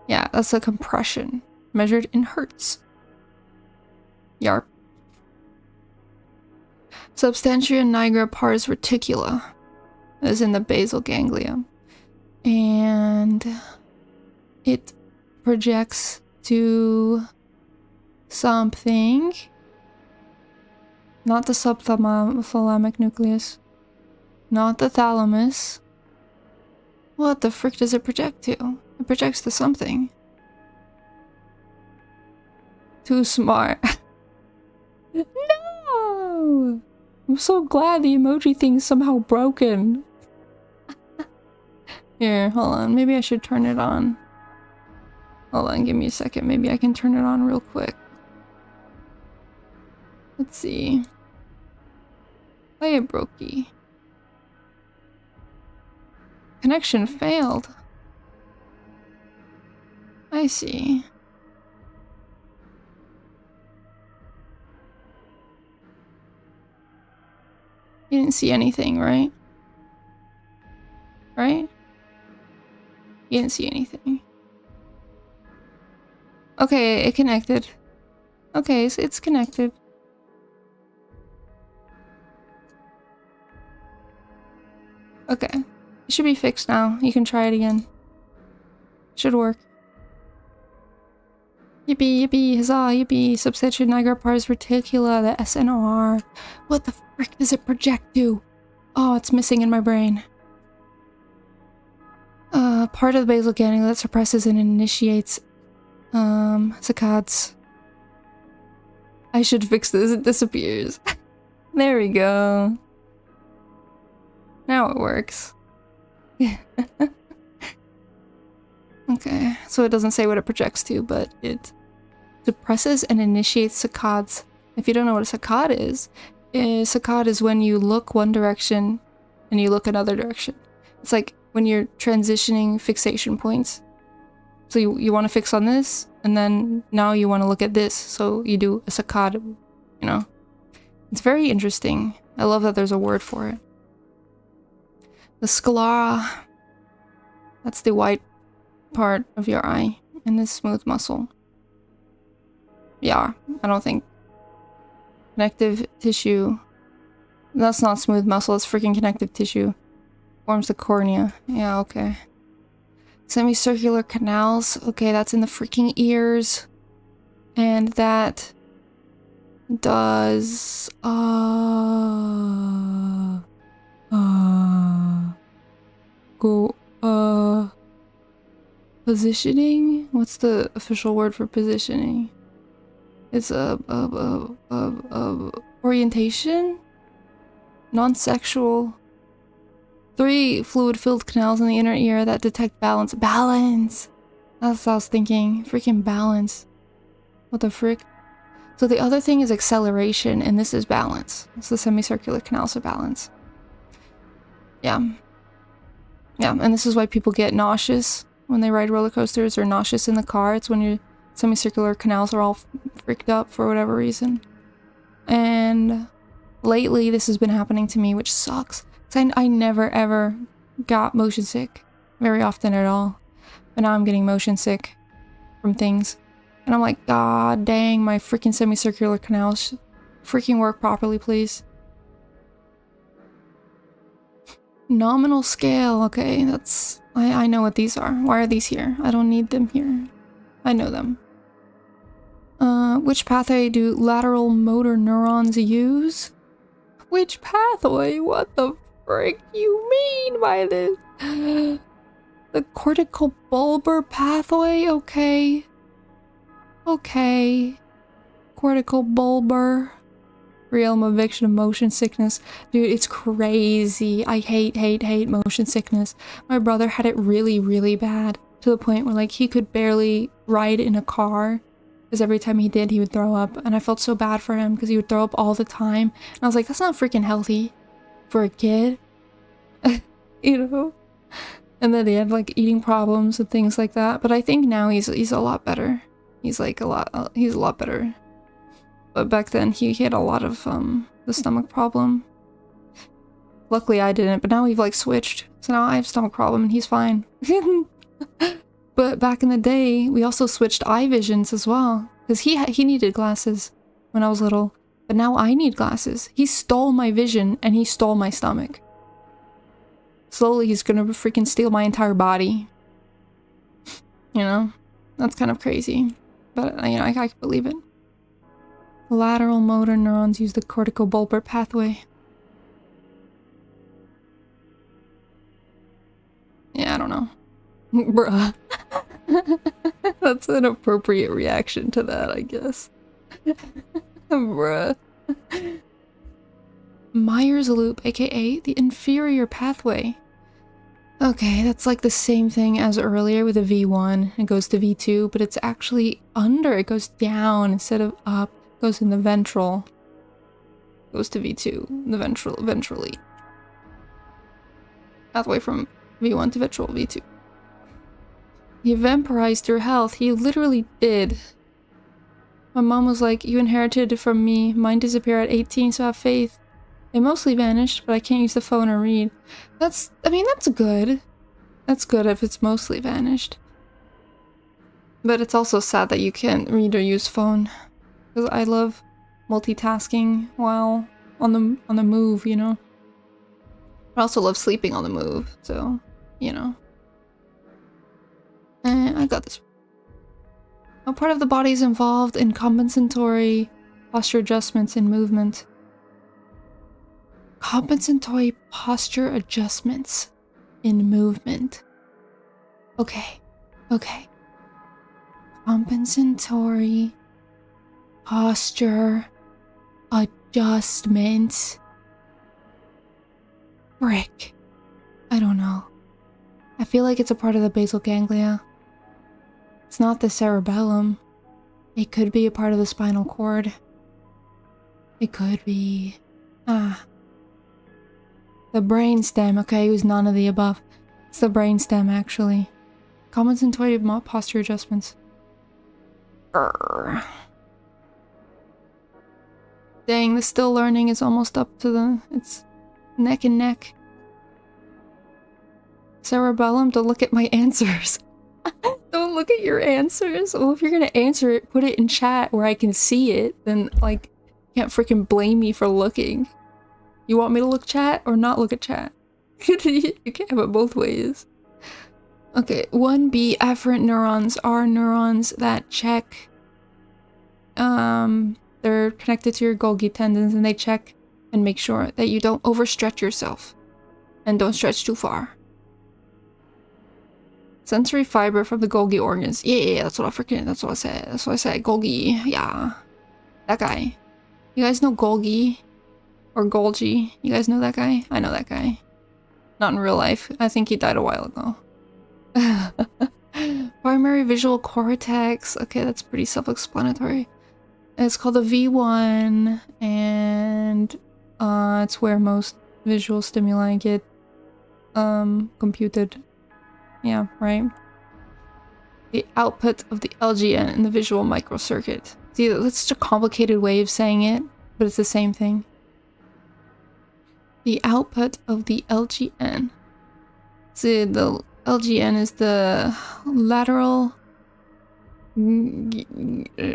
Yeah, that's a compression, measured in hertz. Yarp. Substantia nigra pars reticula is in the basal ganglia. and it projects to something. Not the subthalamic nucleus. Not the thalamus. What the frick does it project to? It projects to something. Too smart. No! I'm so glad the emoji thing's somehow broken. Here, hold on. Maybe I should turn it on. Hold on, give me a second. Maybe I can turn it on real quick. Let's see. Play it, brokey. Connection failed. I see. You didn't see anything, right? Right? You didn't see anything. Okay, it connected. Okay, so it's connected. Okay. It should be fixed now. You can try it again. Should work. Yippee, yippee, huzzah, yippee. Substantia nigra pars reticula, the SNR. What the frick does it project to? Oh, it's missing in my brain. Part of the basal ganglia that suppresses and initiates saccades. I should fix this, it disappears. There we go. Now it works. Okay, so it doesn't say what it projects to, but it suppresses and initiates saccades. If you don't know what a saccade is, saccade is when you look one direction and you look another direction. It's like when you're transitioning fixation points. So you want to fix on this, and then now you want to look at this, so you do a saccade, you know? It's very interesting. I love that there's a word for it. The sclera, that's the white part of your eye, and this smooth muscle. Yeah, I don't think connective tissue, that's not smooth muscle, it's freaking connective tissue. Forms the cornea. Yeah, okay. Semicircular canals, okay, that's in the freaking ears. And that does positioning? What's the official word for positioning? It's orientation? Non-sexual. 3 fluid-filled canals in the inner ear that detect balance. Balance! That's what I was thinking. Freaking balance. What the frick? So the other thing is acceleration, and this is balance. It's the semicircular canals of balance. Yeah. Yeah, and this is why people get nauseous when they ride roller coasters, or nauseous in the car. It's when your semicircular canals are all freaked up for whatever reason. And lately this has been happening to me, which sucks. I never ever got motion sick very often at all. But now I'm getting motion sick from things. And I'm like, god dang, my freaking semicircular canals freaking work properly, please. Nominal scale, okay, that's... I know what these are. Why are these here? I don't need them here. I know them. Which pathway do lateral motor neurons use? Which pathway? What the frick you mean by this? The cortical bulbar pathway? Okay. Okay. Cortical bulbar. Realm of eviction of motion sickness. Dude, it's crazy. I hate motion sickness. My brother had it really, really bad. To the point where, like, he could barely ride in a car. Because every time he did, he would throw up. And I felt so bad for him because he would throw up all the time. And I was like, that's not freaking healthy for a kid. You know? And then he had, like, eating problems and things like that. But I think now he's a lot better. He's like he's a lot better. But back then he had a lot of the stomach problem. Luckily I didn't, but now we've like switched. So now I have stomach problem and he's fine. But back in the day, we also switched eye visions as well. Because he needed glasses when I was little. But now I need glasses. He stole my vision and he stole my stomach. slowly he's gonna freaking steal my entire body. You know? That's kind of crazy. But, you know, I can believe it. Lateral motor neurons use the corticobulbar pathway. Yeah, I don't know. Bruh. That's an appropriate reaction to that, I guess. Bruh. Myers loop, aka the inferior pathway. Okay, that's like the same thing as earlier with the V1. It goes to V2, but it's actually under. It goes down instead of up. It goes in the ventral. It goes to V2, the ventral, ventrally. Pathway from V1 to ventral V2. He vampirized your health. He literally did. My mom was like, you inherited it from me. Mine disappeared at 18, so have faith. It mostly vanished, but I can't use the phone or read. I mean, that's good. That's good if it's mostly vanished. But it's also sad that you can't read or use phone. Because I love multitasking while on the move, you know? I also love sleeping on the move, so, you know. I got this. No part of the body is involved in compensatory posture adjustments in movement. Compensatory posture adjustments in movement. Okay. Okay. Compensatory posture adjustments. Frick. I don't know. I feel like it's a part of the basal ganglia. It's not the cerebellum. It could be a part of the spinal cord. It could be... The brainstem, okay, it was none of the above. It's the brainstem, actually. Compensatory posture adjustments. Dang, the still learning is almost up to the... It's neck and neck. Cerebellum, don't look at my answers. Don't look at your answers. Well, if you're gonna answer it, put it in chat where I can see it. Then, like, you can't freaking blame me for looking. You want me to look chat or not look at chat? You can't have it both ways. Okay, 1B afferent neurons are neurons that check... They're connected to your Golgi tendons and they check and make sure that you don't overstretch yourself. And don't stretch too far. Sensory fiber from the Golgi organs. Yeah, that's what I said. That's what I said. Golgi, yeah. That guy. You guys know Golgi? Or Golgi? You guys know that guy? I know that guy. Not in real life. I think he died a while ago. Primary visual cortex. Okay, that's pretty self-explanatory. It's called the V1, and it's where most visual stimuli get computed. Yeah, right? The output of the LGN in the visual microcircuit. See, that's such a complicated way of saying it, but it's the same thing. The output of the LGN. See, the LGN is the lateral geminal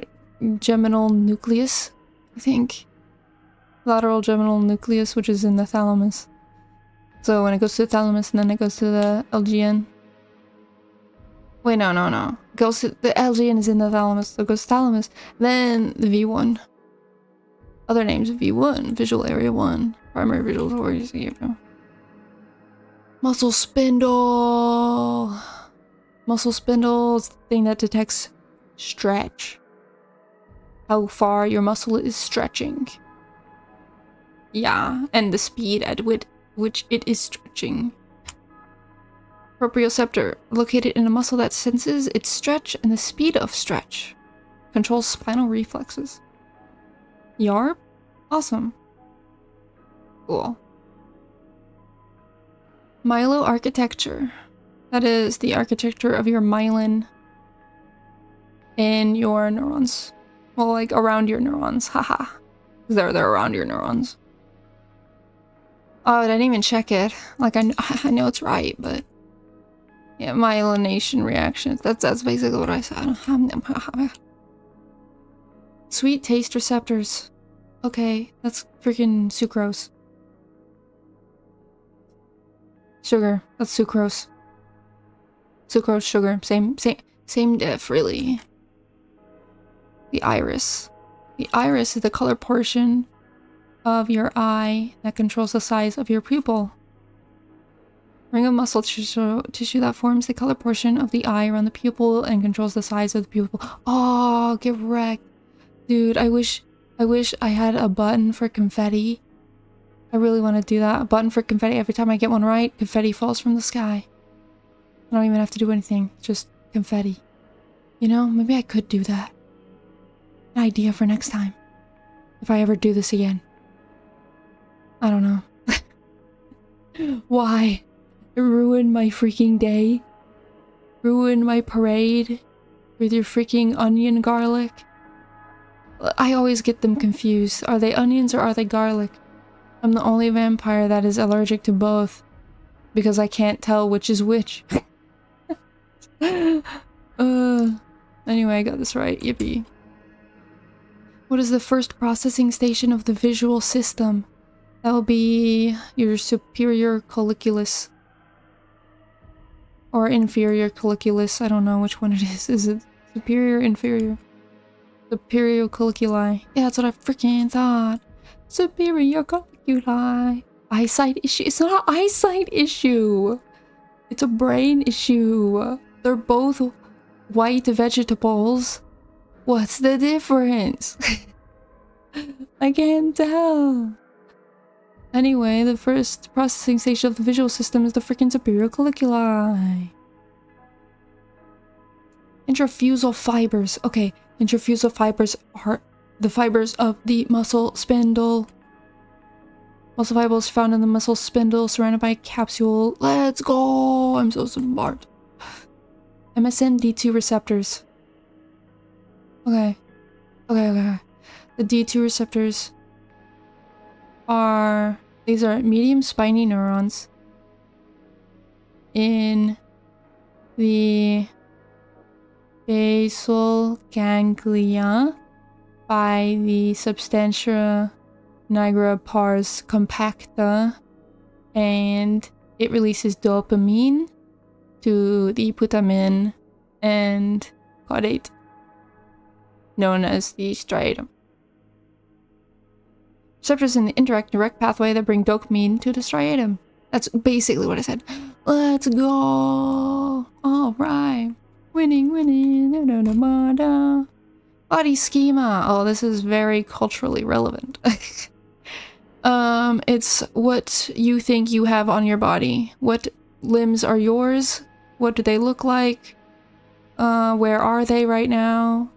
nucleus, I think. Lateral geminal nucleus, which is in the thalamus. So when it goes to the thalamus and then it goes to the LGN. Wait, no. Goes to, the LGN is in the thalamus, so it goes to thalamus, then the V1. Other names of V1, visual area 1, primary visual organ. Muscle spindle. Muscle spindle is the thing that detects stretch. How far your muscle is stretching. Yeah, and the speed at which it is stretching. Proprioceptor, located in a muscle that senses its stretch and the speed of stretch. Controls spinal reflexes. Yarp? Awesome. Cool. Myeloarchitecture. That is the architecture of your myelin in your neurons. Well, like around your neurons. Haha. They're around your neurons. Oh, I didn't even check it. Like, I know it's right, but... Yeah, myelination reactions. That's basically what I said. Sweet taste receptors. Okay, that's freaking sucrose. Sugar. That's sucrose. Sucrose, sugar. Same diff, really. The iris. The iris is the color portion of your eye that controls the size of your pupil. Ring of muscle tissue that forms the color portion of the eye around the pupil and controls the size of the pupil. Oh, get wrecked. Dude, I wish I had a button for confetti. I really want to do that. A button for confetti. Every time I get one right, confetti falls from the sky. I don't even have to do anything. Just confetti. You know, maybe I could do that. An idea for next time. If I ever do this again. I don't know. Why? It ruined my freaking day. Ruined my parade. With your freaking onion garlic. I always get them confused. Are they onions or are they garlic? I'm the only vampire that is allergic to both. Because I can't tell which is which. Anyway, I got this right. Yippee. What is the first processing station of the visual system? That'll be your superior colliculus. Or inferior colliculus. I don't know which one it is. Is it superior, inferior? Superior colliculi. Yeah, that's what I freaking thought. Superior colliculi. Eyesight issue. It's not an eyesight issue. It's a brain issue. They're both white vegetables. What's the difference? I can't tell. Anyway, the first processing station of the visual system is the freaking superior colliculi. Intrafusal fibers. Okay, intrafusal fibers are the fibers of the muscle spindle. Muscle fibers found in the muscle spindle surrounded by a capsule. Let's go! I'm so smart. MSN D2 receptors. Okay. The D2 receptors are... These are medium spiny neurons in the basal ganglia by the substantia nigra pars compacta, and it releases dopamine to the putamen and caudate, known as the striatum. Receptors in the indirect direct pathway that bring dopamine to the striatum. That's basically what I said. Let's go! Alright. Winning. Body schema. Oh, this is very culturally relevant. It's what you think you have on your body. What limbs are yours? What do they look like? Where are they right now?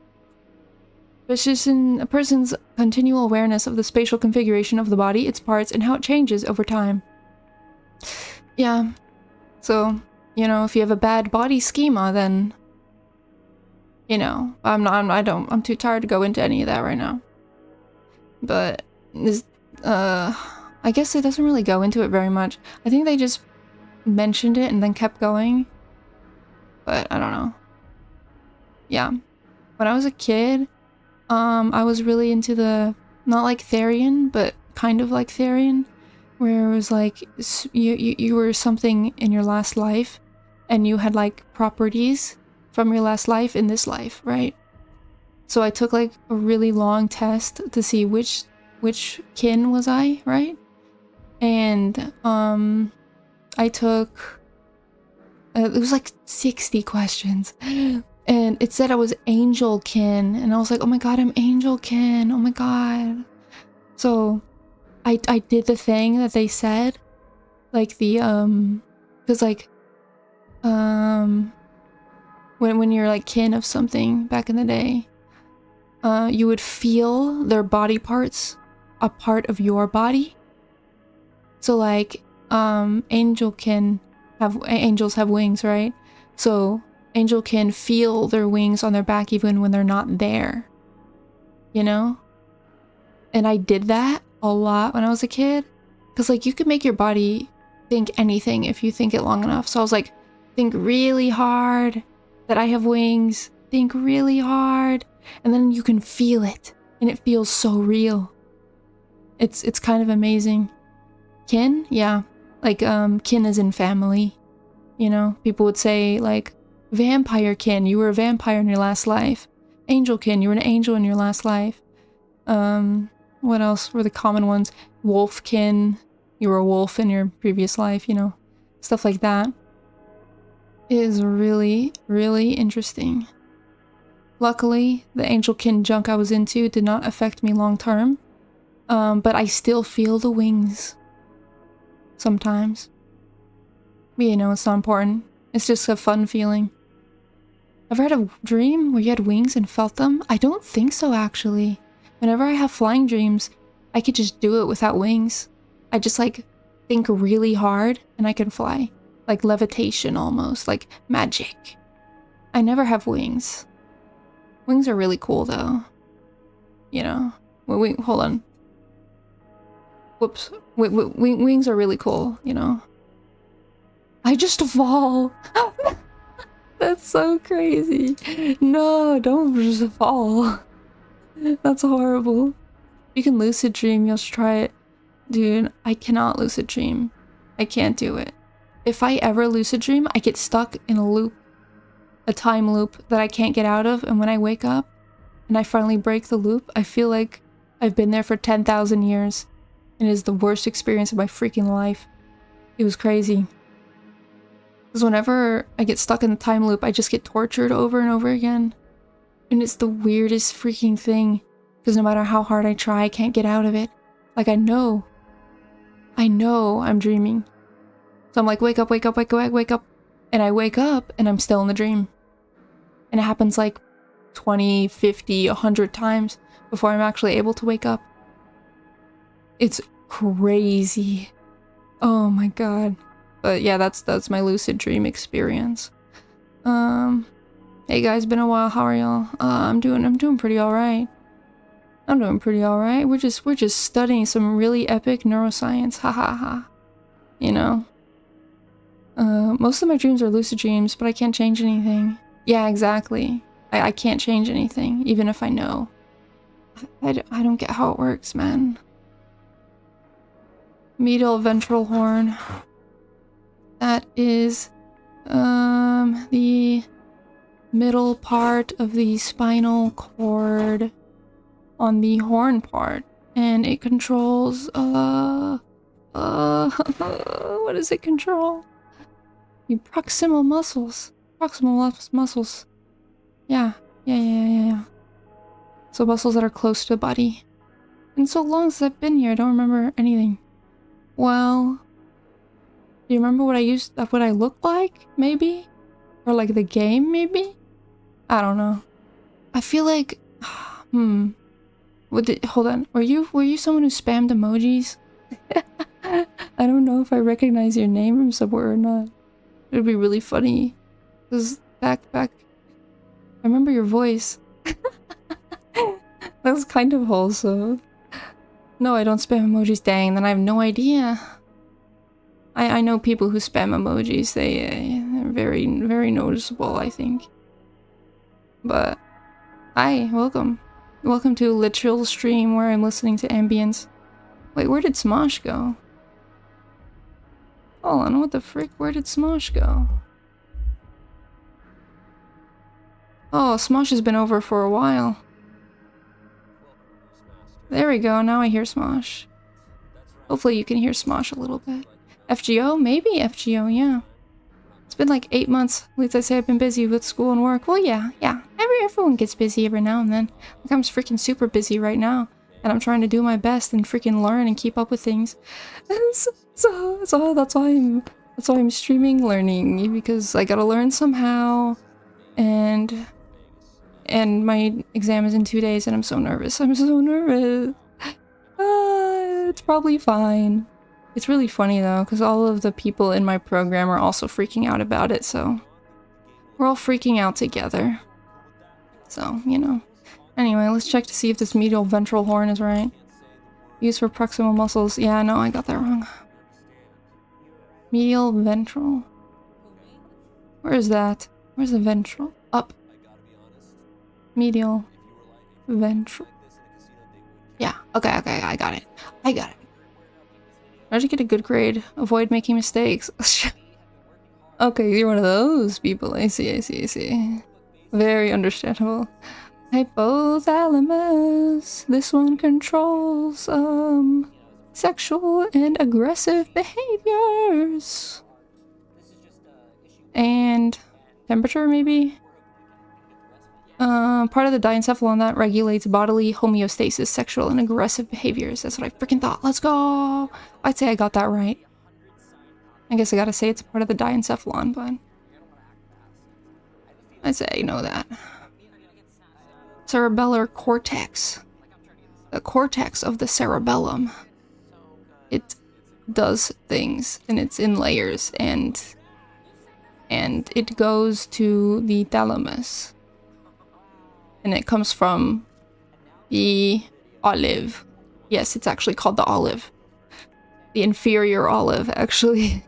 It's just in a person's continual awareness of the spatial configuration of the body, its parts, and how it changes over time. Yeah. So, you know, if you have a bad body schema, then, you know, I'm too tired to go into any of that right now. But this, I guess it doesn't really go into it very much. I think they just mentioned it and then kept going. But I don't know. Yeah. When I was a kid, I was really into the, not like Therian, but kind of like Therian, where it was like, you were something in your last life, and you had like properties from your last life in this life, right? So I took like a really long test to see which kin was I, right? And, I took, it was like 60 questions. And it said I was angel kin, and I was like, oh my god, I'm angel kin, oh my god. So, I did the thing that they said, like the, cause like, when you're like kin of something back in the day, you would feel their body parts a part of your body. So like, angels have wings, right? So, angel can feel their wings on their back even when they're not there, you know? And I did that a lot when I was a kid, because like you could make your body think anything if you think it long enough. So I was like, think really hard that I have wings, think really hard, and then you can feel it, and it feels so real. It's kind of amazing. Kin? Yeah. Like, kin as in family. You know, people would say, like, vampire kin, you were a vampire in your last life. Angel kin, you were an angel in your last life. What else were the common ones? Wolf kin, you were a wolf in your previous life, you know. Stuff like that. It is really, really interesting. Luckily, the angel kin junk I was into did not affect me long term. But I still feel the wings. Sometimes. But you know, it's not important. It's just a fun feeling. Ever had a dream where you had wings and felt them? I don't think so, actually. Whenever I have flying dreams, I could just do it without wings. I just, like, think really hard and I can fly. Like levitation, almost. Like magic. I never have wings. Wings are really cool, though. You know. Wait, hold on. Whoops. Wings are really cool, you know. I just fall. That's so crazy. No, don't just fall. That's horrible. You can lucid dream, you should try it. Dude, I cannot lucid dream. I can't do it. If I ever lucid dream, I get stuck in a loop. A time loop that I can't get out of, and when I wake up and I finally break the loop, I feel like I've been there for 10,000 years. And it is the worst experience of my freaking life. It was crazy. Because whenever I get stuck in the time loop, I just get tortured over and over again. And it's the weirdest freaking thing. Because no matter how hard I try, I can't get out of it. Like, I know I'm dreaming. So I'm like, wake up, wake up, wake up, wake up. And I wake up and I'm still in the dream. And it happens like 20, 50, 100 times before I'm actually able to wake up. It's crazy. Oh my god. But yeah, that's my lucid dream experience. Hey guys, been a while. How are y'all? I'm doing pretty alright. I'm doing pretty alright. We're just studying some really epic neuroscience. Ha ha ha. You know. Most of my dreams are lucid dreams, but I can't change anything. Yeah, exactly. I can't change anything, even if I know. I don't get how it works, man. Medial ventral horn. That is, the middle part of the spinal cord on the horn part. And it controls, what does it control? The proximal muscles. Proximal muscles. Yeah. So muscles that are close to the body. And so long as I've been here, I don't remember anything. Well, do you remember what I looked like? Maybe? Or like the game, maybe? I don't know. I feel like, hold on. Were you someone who spammed emojis? I don't know if I recognize your name from somewhere or not. It would be really funny. Cause back, I remember your voice. That's kind of wholesome. No, I don't spam emojis. Dang, then I have no idea. I know people who spam emojis. They're very, very noticeable, I think. But, hi, welcome. Welcome to a literal stream where I'm listening to ambience. Wait, where did Smosh go? Hold on, what the frick? Where did Smosh go? Oh, Smosh has been over for a while. There we go, now I hear Smosh. Hopefully you can hear Smosh a little bit. FGO? Maybe FGO, yeah. It's been like 8 months. At least I say I've been busy with school and work. Well, yeah. Everyone gets busy every now and then. Like, I'm freaking super busy right now. And I'm trying to do my best and freaking learn and keep up with things. So that's why I'm streaming learning. Because I gotta learn somehow. And my exam is in 2 days and I'm so nervous. I'm so nervous. It's probably fine. It's really funny though, because all of the people in my program are also freaking out about it, so we're all freaking out together. So, you know. Anyway, let's check to see if this medial ventral horn is right. Used for proximal muscles. Yeah, no, I got that wrong. Medial ventral. Where is that? Where's the ventral? Up. Medial ventral. Yeah, okay, I got it. How'd you get a good grade? Avoid making mistakes. Okay, you're one of those people. I see, I see, I see. Very understandable. Hypothalamus. This one controls, sexual and aggressive behaviors. And temperature, maybe? Part of the diencephalon that regulates bodily homeostasis, sexual and aggressive behaviors. That's what I freaking thought. Let's go! I'd say I got that right. I guess I gotta say it's part of the diencephalon, but I'd say I know that. Cerebellar cortex. The cortex of the cerebellum. It does things, and it's in layers, and it goes to the thalamus. And it comes from the olive. Yes, it's actually called the olive. The inferior olive, actually.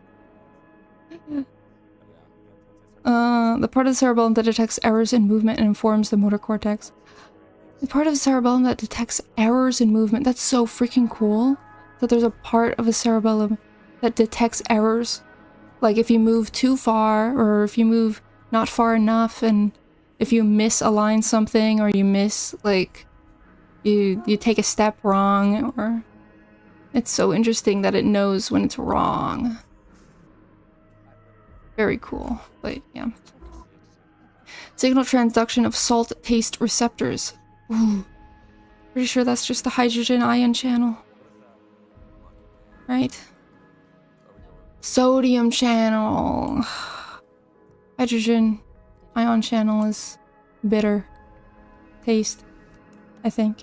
The part of the cerebellum that detects errors in movement and informs the motor cortex. The part of the cerebellum that detects errors in movement. That's so freaking cool. That there's a part of the cerebellum that detects errors. Like if you move too far, or if you move not far enough, and if you misalign something, or you miss, like, you take a step wrong, or... It's so interesting that it knows when it's wrong. Very cool, but yeah. Signal transduction of salt taste receptors. Ooh. Pretty sure that's just the hydrogen ion channel. Right? Sodium channel. Hydrogen ion channel is bitter taste, I think.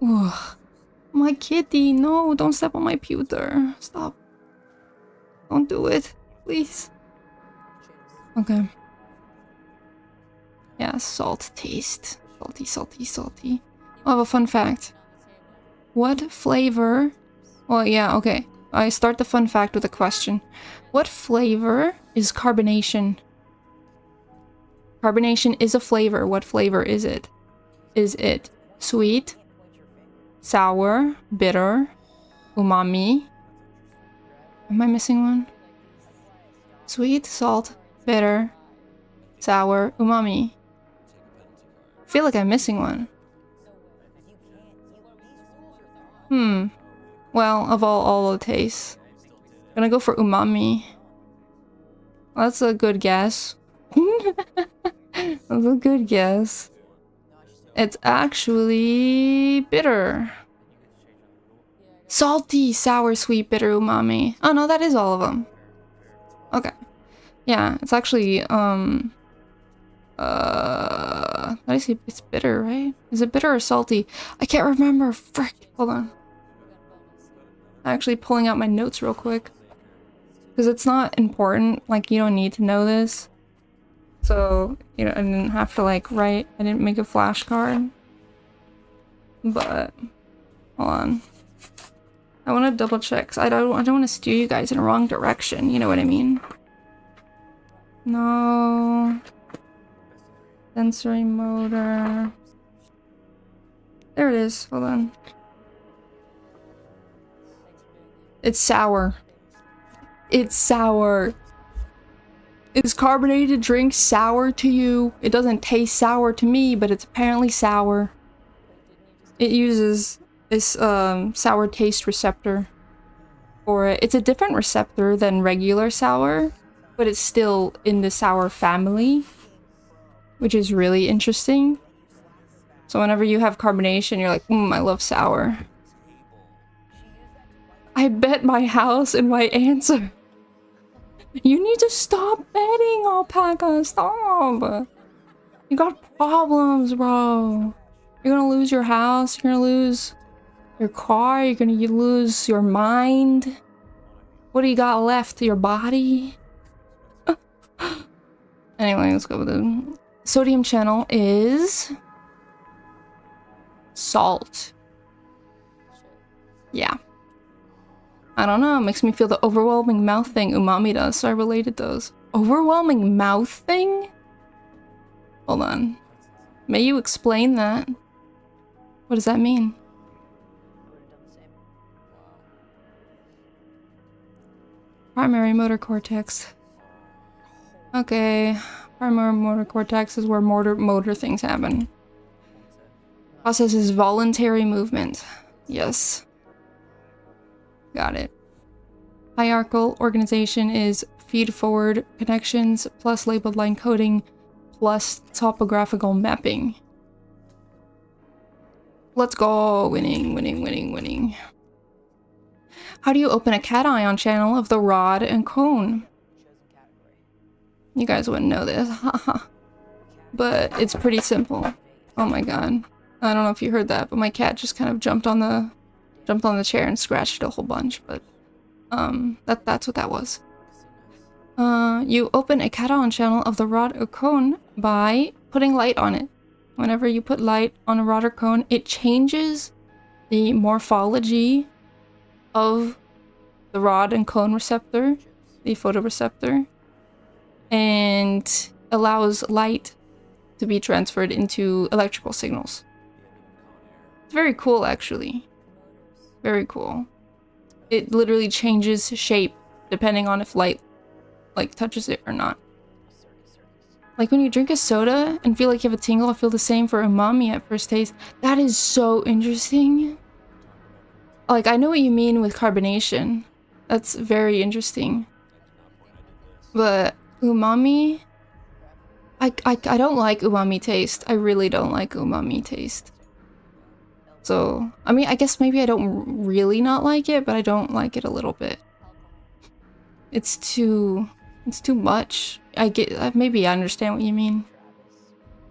Ooh. My kitty, no, don't step on my pewter. Stop. Don't do it, please. Okay. Yeah, salt taste. Salty, salty, salty. I have a fun fact. What flavor... Well, yeah, okay. I start the fun fact with a question. What flavor is carbonation? Carbonation is a flavor. What flavor is it? Is it sweet, sour, bitter, umami? Am I missing one? Sweet, salt, bitter, sour, umami. I feel like I'm missing one. Well, of all the tastes, I'm gonna go for umami. Well, that's a good guess. That's a good guess. It's actually bitter. Salty, sour, sweet, bitter, umami. Oh no, that is all of them. Okay. Yeah, it's actually, how do I say? It's bitter, right? Is it bitter or salty? I can't remember. Frick. Hold on. I'm actually pulling out my notes real quick. Because it's not important. Like, you don't need to know this. So, you know, I didn't have to, like, write. I didn't make a flashcard. But, hold on. I want to double check. 'Cause I don't want to steer you guys in the wrong direction. You know what I mean? No. Sensory motor. There it is. Hold on. It's sour. It's sour. Is carbonated drink sour to you? It doesn't taste sour to me, but it's apparently sour. It uses this sour taste receptor for it. It's a different receptor than regular sour, but it's still in the sour family, which is really interesting. So whenever you have carbonation, you're like, I love sour. I bet my house and my answer. You need to stop betting, alpaca. Stop. You got problems, bro. You're gonna lose your house. You're gonna lose your car. You're gonna lose your mind. What do you got left? Your body? Anyway, let's go with the sodium channel is salt. Yeah. I don't know, it makes me feel the overwhelming mouth thing umami does, so I related those. Overwhelming mouth thing? Hold on. May you explain that? What does that mean? Primary motor cortex. Okay. Primary motor cortex is where motor things happen. Processes voluntary movement. Yes. Got it. Hierarchical organization is feed-forward connections plus labeled line coding plus topographical mapping. Let's go! Winning, winning, winning, winning. How do you open a cation channel of the rod and cone? You guys wouldn't know this, haha. But it's pretty simple. Oh my god. I don't know if you heard that, but my cat just kind of jumped on the chair and scratched a whole bunch, but that's what that was. You open a cation channel of the rod or cone by putting light on it. Whenever you put light on a rod or cone, it changes the morphology of the rod and cone receptor, the photoreceptor, and allows light to be transferred into electrical signals. It's very cool, actually. Very cool. It literally changes shape depending on if light, like, touches it or not. Like when you drink a soda and feel like you have a tingle, I feel the same for umami at first taste. That is so interesting. Like, I know what you mean with carbonation. That's very interesting. But umami... I don't like umami taste. I really don't like umami taste. So, I mean, I guess maybe I don't really not like it, but I don't like it a little bit. It's too much. Maybe I understand what you mean.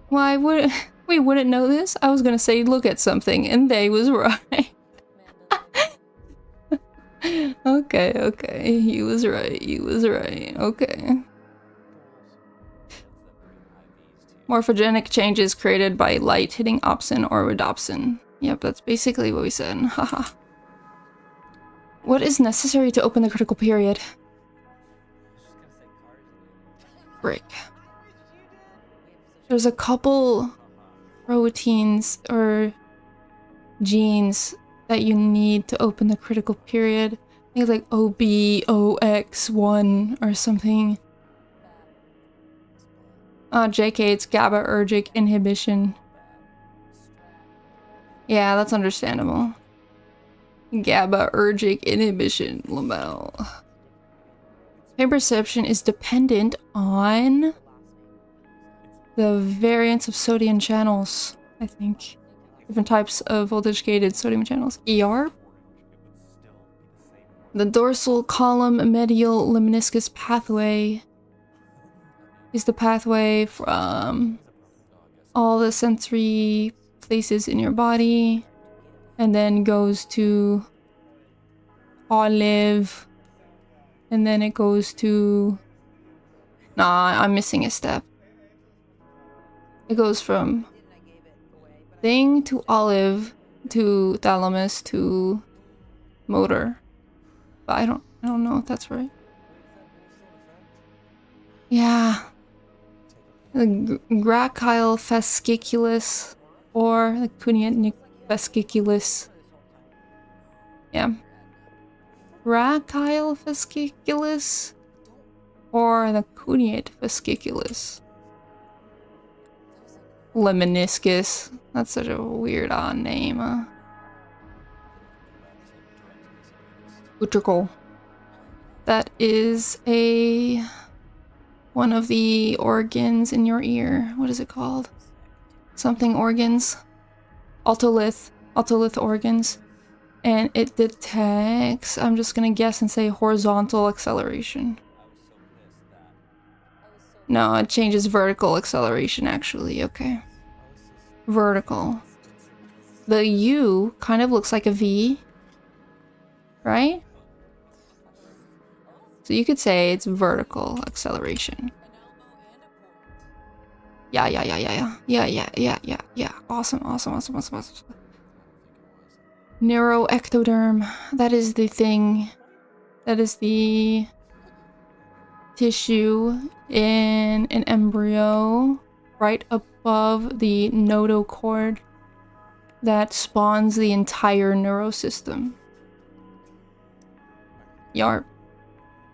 Why would we wouldn't know this? I was gonna say look at something, and they was right. Okay, he was right, okay. Morphogenic changes created by light hitting opsin or rhodopsin. Yep, that's basically what we said, haha. What is necessary to open the critical period? Frick. There's a couple proteins or genes that you need to open the critical period. I think it's like OBOX1 or something. JK, it's GABAergic inhibition. Yeah, that's understandable. GABAergic inhibition, Lamel. Pain perception is dependent on the variance of sodium channels, I think. Different types of voltage-gated sodium channels. ER? The dorsal column medial lemniscus pathway is the pathway from all the sensory places in your body and then goes to olive. And then it goes to... Nah, I'm missing a step. It goes from thing to olive to thalamus to motor. But I don't know if that's right. Yeah. The gracile fasciculus or the cuneate fasciculus. Yeah. Gracile fasciculus or the cuneate fasciculus. Lemniscus. That's such a weird odd name. Utricle. That is one of the organs in your ear. What is it called? Something organs. Otolith organs. And it detects, I'm just gonna guess and say horizontal acceleration. No, it changes vertical acceleration actually, okay. Vertical. The U kind of looks like a V, right? So you could say it's vertical acceleration. Yeah. Awesome. Neuroectoderm. That is the thing. That is the tissue in an embryo right above the notochord that spawns the entire neurosystem. Yarp.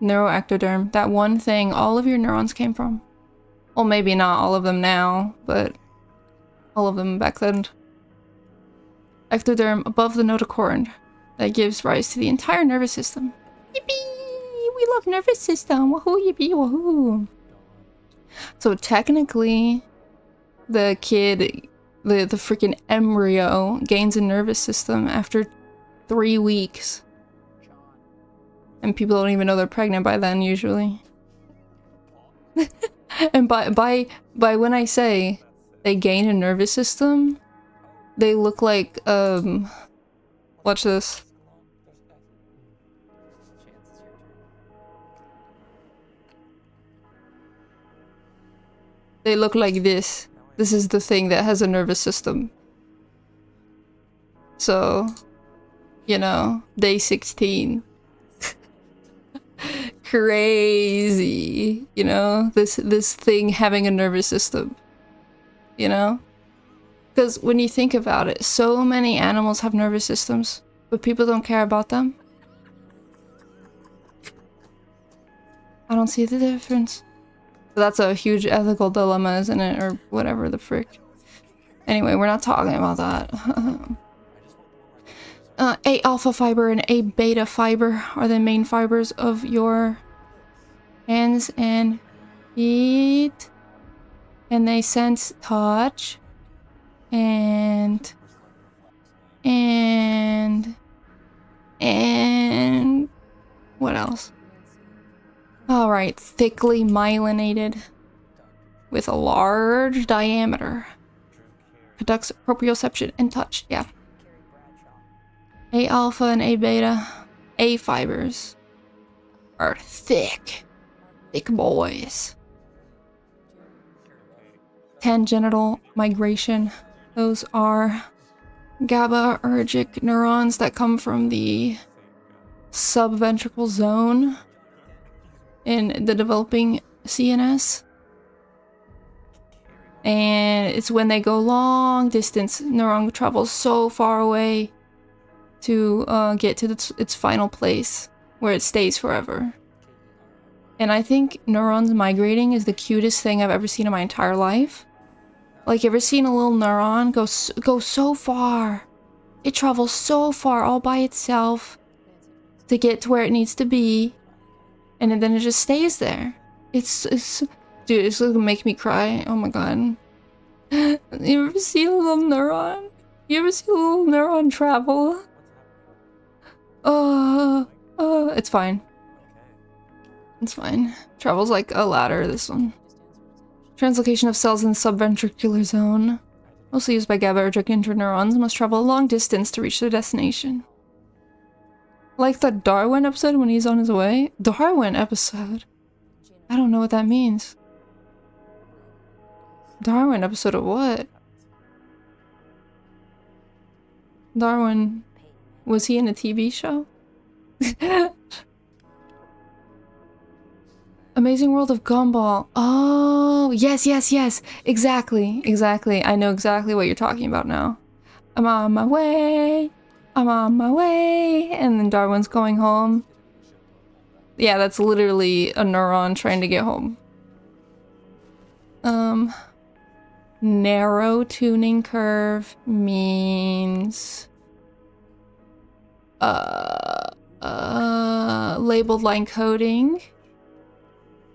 Neuroectoderm. That one thing all of your neurons came from. Well, maybe not all of them now, but all of them back then. Ectoderm above the notochord that gives rise to the entire nervous system. Yippee! We love nervous system! Woohoo! Yippee! Woohoo! So technically, the kid, the freaking embryo, gains a nervous system after 3 weeks. And people don't even know they're pregnant by then, usually. And by when I say they gain a nervous system, they look like, watch this. They look like this. This is the thing that has a nervous system. So, you know, day 16. Crazy, you know, this thing having a nervous system, you know? Because when you think about it, so many animals have nervous systems, but people don't care about them. I don't see the difference. That's a huge ethical dilemma, isn't it? Or whatever the frick. Anyway, we're not talking about that. A alpha fiber and A beta fiber are the main fibers of your hands and feet. And they sense touch. And what else? Alright, thickly myelinated with a large diameter. Conducts proprioception and touch, yeah. A alpha and A beta, A fibers are thick boys. Tangential migration, those are GABAergic neurons that come from the subventricular zone in the developing CNS. And it's when they go long distance, neuron travels so far away to get to its final place where it stays forever. And I think neurons migrating is the cutest thing I've ever seen in my entire life. Like, you ever seen a little neuron go so far? It travels so far all by itself to get to where it needs to be, and then it just stays there. It's dude, it's gonna make me cry. Oh my god. You ever see a little neuron? You ever see a little neuron travel? It's fine. It's fine. Travels like a ladder, this one. Translocation of cells in the subventricular zone, mostly used by GABAergic interneurons, must travel a long distance to reach their destination. Like the Darwin episode when he's on his way? Darwin episode? I don't know what that means. Darwin episode of what? Darwin, was he in a TV show? Amazing World of Gumball. Oh, yes. Exactly. I know exactly what you're talking about now. I'm on my way. And then Darwin's going home. Yeah, that's literally a neuron trying to get home. Narrow tuning curve means labeled line coding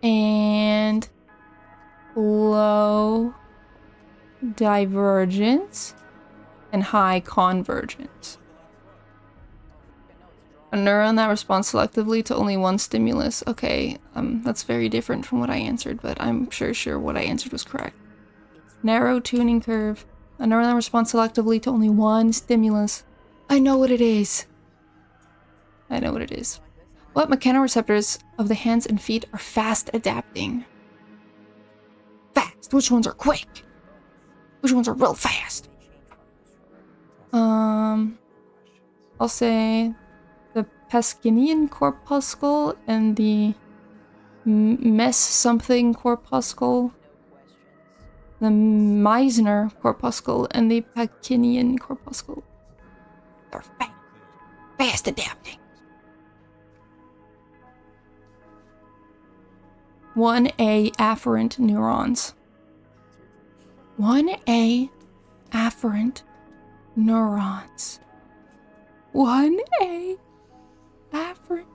and low divergence and high convergence. A neuron that responds selectively to only one stimulus. Okay, that's very different from what I answered, but I'm sure what I answered was correct. Narrow tuning curve. A neuron that responds selectively to only one stimulus. I know what it is. What mechanoreceptors of the hands and feet are fast adapting? Fast. Which ones are quick? Which ones are real fast? I'll say the Pascinian corpuscle and the Mess something corpuscle. The Meissner corpuscle and the Pacinian corpuscle. They're fast adapting. 1A afferent neurons. 1A afferent neurons. 1A afferent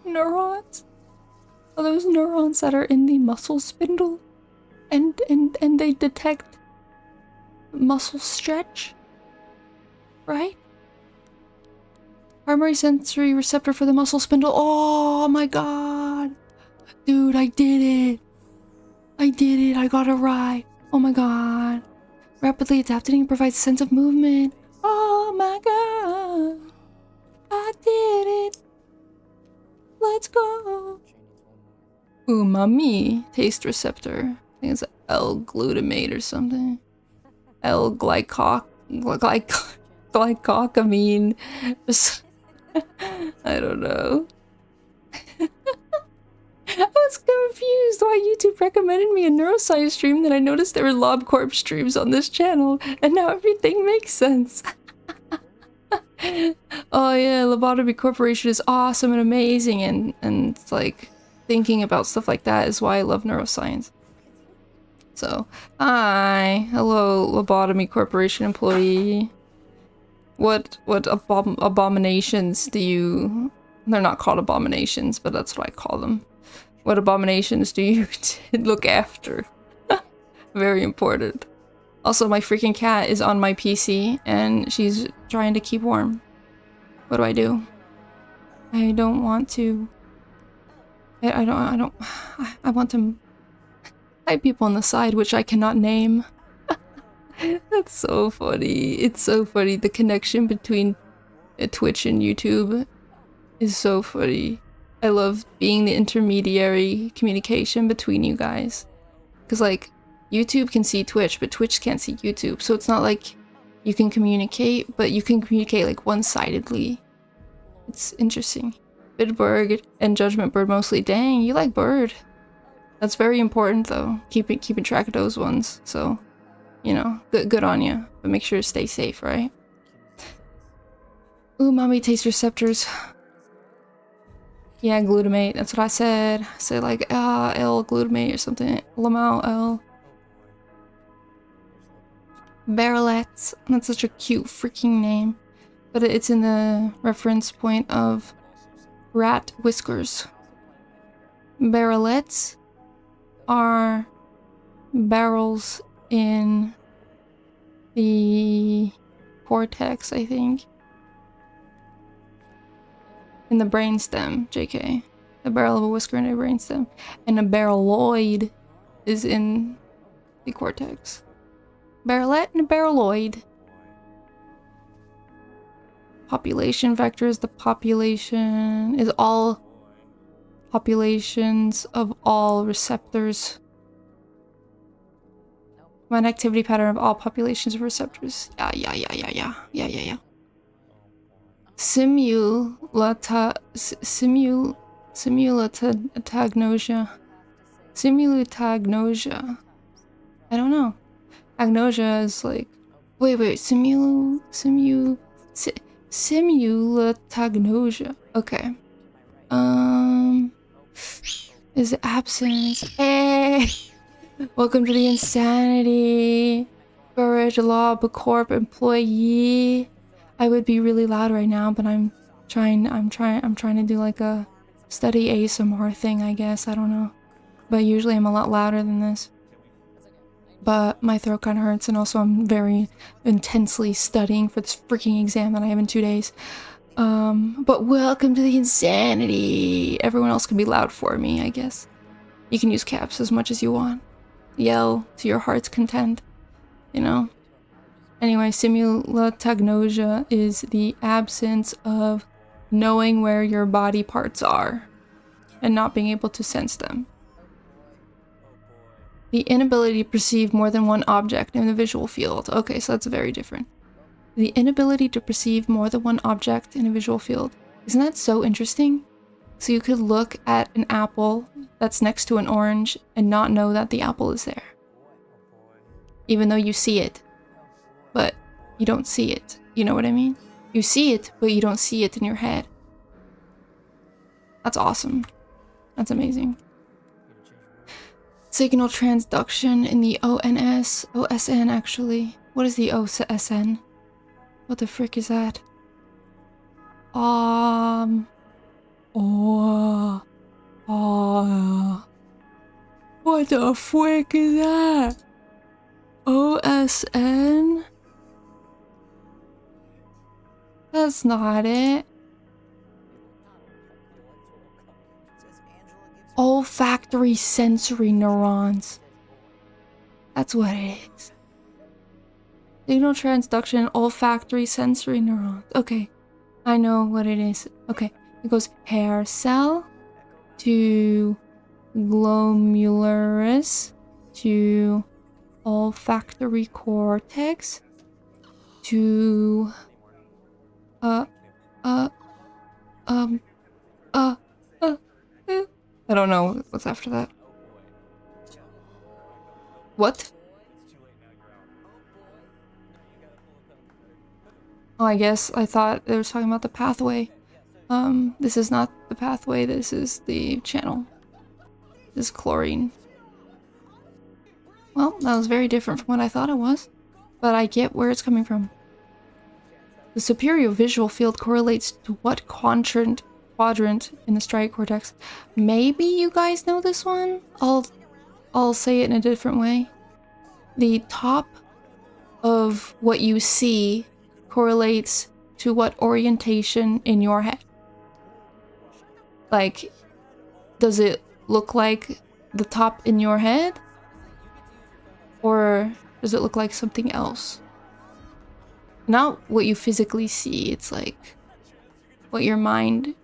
neurons? Are those neurons that are in the muscle spindle? And they detect muscle stretch? Right? Primary sensory receptor for the muscle spindle. Oh my god. Dude, I did it. I did it. I got it right. Oh my god. Rapidly adapting and provides a sense of movement. Oh my god. I did it. Let's go. Umami taste receptor. I think it's L-glutamate or something. Glycocamine. I don't know. I was confused why YouTube recommended me a neuroscience stream, then I noticed there were LobCorp streams on this channel, and now everything makes sense. Oh yeah, Lobotomy Corporation is awesome and amazing, and it's like thinking about stuff like that is why I love neuroscience. So, hi, hello, Lobotomy Corporation employee. What abominations do you? They're not called abominations, but that's what I call them. What abominations do you look after? Very important. Also, my freaking cat is on my PC and she's trying to keep warm. What do? I don't want to. I want to hide people on the side, which I cannot name. That's so funny. It's so funny. The connection between Twitch and YouTube is so funny. I love being the intermediary communication between you guys. Because, like, YouTube can see Twitch, but Twitch can't see YouTube. So it's not like you can communicate, but you can communicate, like, one-sidedly. It's interesting. Bidberg and Judgment Bird mostly. Dang, you like Bird. That's very important, though. Keeping track of those ones. So, you know, good on you. But make sure to stay safe, right? Umami taste receptors. Yeah, glutamate. That's what I said. I said like L-glutamate or something. Lamau L. Barrelets. That's such a cute freaking name. But it's in the reference point of rat whiskers. Barrelets are barrels in the cortex, I think. In the brainstem, JK. The barrel of a whisker in a brainstem. And a barreloid is in the cortex. Barrelet and a barreloid. Population vectors. The population is all populations of all receptors. One activity pattern of all populations of receptors. Yeah. Simulotagnosia. I don't know. Agnosia is like... Wait. Simulotagnosia. Okay. Is it absence? Hey! Welcome to the insanity. Courage Law Corp employee. I would be really loud right now, but I'm trying to do like a study ASMR thing, I guess. I don't know. But usually I'm a lot louder than this. But my throat kind of hurts, and also I'm very intensely studying for this freaking exam that I have in 2 days. But welcome to the insanity. Everyone else can be loud for me, I guess. You can use caps as much as you want. Yell to your heart's content, you know? Anyway, simulotagnosia is the absence of knowing where your body parts are and not being able to sense them. The inability to perceive more than one object in the visual field. Okay, so that's very different. The inability to perceive more than one object in a visual field. Isn't that so interesting? So you could look at an apple that's next to an orange and not know that the apple is there. Even though you see it. But you don't see it. You know what I mean? You see it, but you don't see it in your head. That's awesome. That's amazing. Signal transduction in the OSN actually. What is the OSN? What the frick is that? Oh. What the frick is that? OSN? That's not it. Olfactory sensory neurons. That's what it is. Signal transduction, olfactory sensory neurons. Okay, I know what it is. Okay, it goes hair cell to glomerulus to olfactory cortex to I don't know what's after that. What? Oh, I guess I thought they were talking about the pathway. This is not the pathway, this is the channel. This is chlorine. Well, that was very different from what I thought it was, but I get where it's coming from. The superior visual field correlates to what quadrant in the striate cortex? Maybe you guys know this one? I'll say it in a different way. The top of what you see correlates to what orientation in your head. Like, does it look like the top in your head? Or does it look like something else? Not what you physically see, it's like what your mind,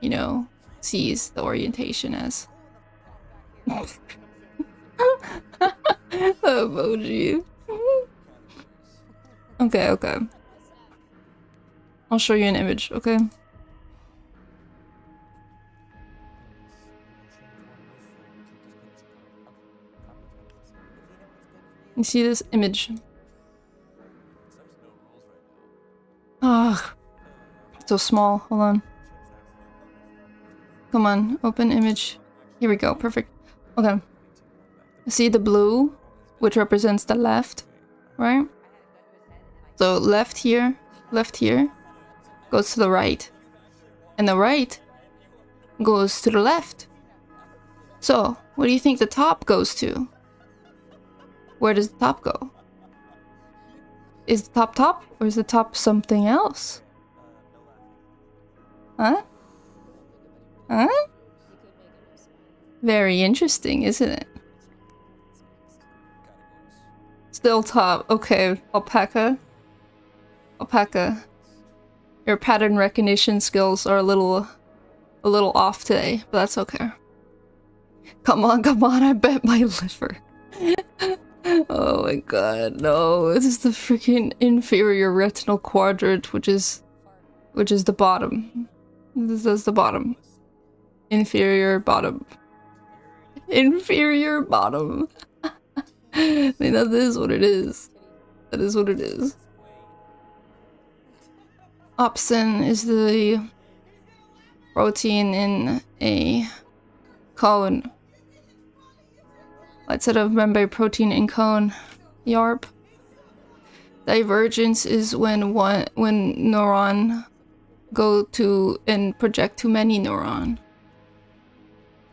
you know, sees the orientation as. Emoji. Okay, okay. I'll show you an image, okay? You see this image? Ah, so small. Hold on. Come on, open image. Here we go, perfect. Okay. See the blue, which represents the left, right? So left here, goes to the right. And the right goes to the left. So, what do you think the top goes to? Where does the top go? Is the top top, or is the top something else? Huh? Huh? Very interesting, isn't it? Still top. Okay, alpaca. Alpaca. Your pattern recognition skills are a little off today, but that's okay. Come on, I bet my liver. Oh my god, no. This is the freaking inferior retinal quadrant, which is the bottom. This is the bottom. Inferior bottom. Inferior bottom. I mean, that is what it is. That is what it is. Opsin is the protein in a cone. Light set of membrane protein in cone. Yarp. Divergence is when neuron go to and project to many neuron.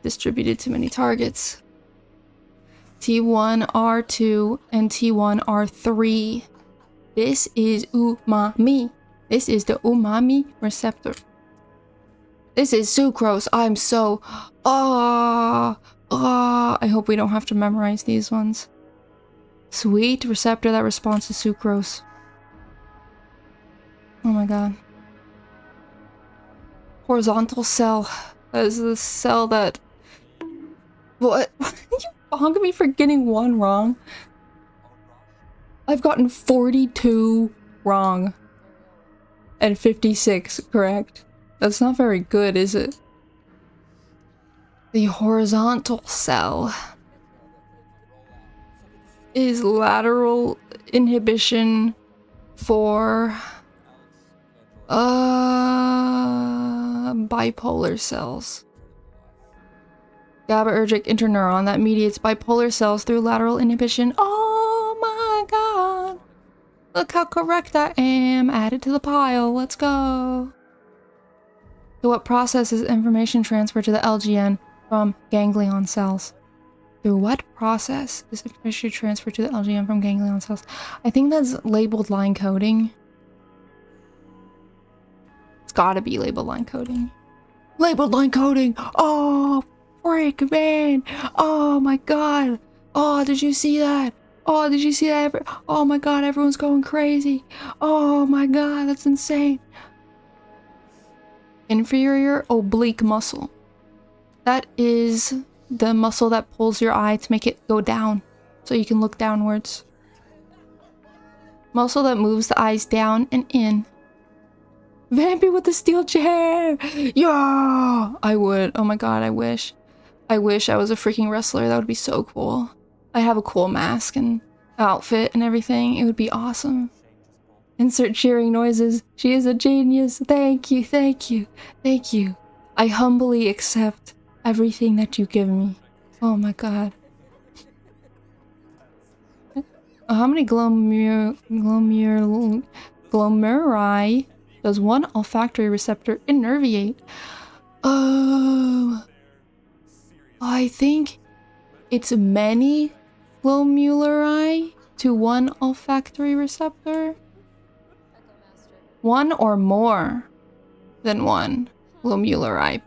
Distributed to many targets. T1R2 and T1R3. This is umami. This is the umami receptor. This is sucrose. I'm so... I hope we don't have to memorize these ones. Sweet receptor that responds to sucrose. Oh my god. Horizontal cell. That is the cell that... What? You bonk me for getting one wrong? I've gotten 42 wrong. And 56 correct. That's not very good, is it? The horizontal cell is lateral inhibition for bipolar cells. GABAergic interneuron that mediates bipolar cells through lateral inhibition. Oh my god! Look how correct I am! Add it to the pile, let's go! So what process is information transfer to the LGN from ganglion cells? Through what process is information transfer to the LGN from ganglion cells? I think that's labeled line coding. It's gotta be labeled line coding. Labeled line coding! Oh, freak, man! Oh my god! Oh, did you see that? Oh, did you see that? Oh my god, everyone's going crazy! Oh my god, that's insane! Inferior oblique muscle. That is the muscle that pulls your eye to make it go down, so you can look downwards. Muscle that moves the eyes down and in. Vampy with the steel chair! Yeah! I would. Oh my god, I wish. I wish I was a freaking wrestler. That would be so cool. I have a cool mask and outfit and everything. It would be awesome. Insert cheering noises. She is a genius. Thank you, thank you, thank you. I humbly accept everything that you give me. Oh my god. How many glomeri does one olfactory receptor innerviate? Oh, I think it's many glomuli to one olfactory receptor. One or more than one glomuli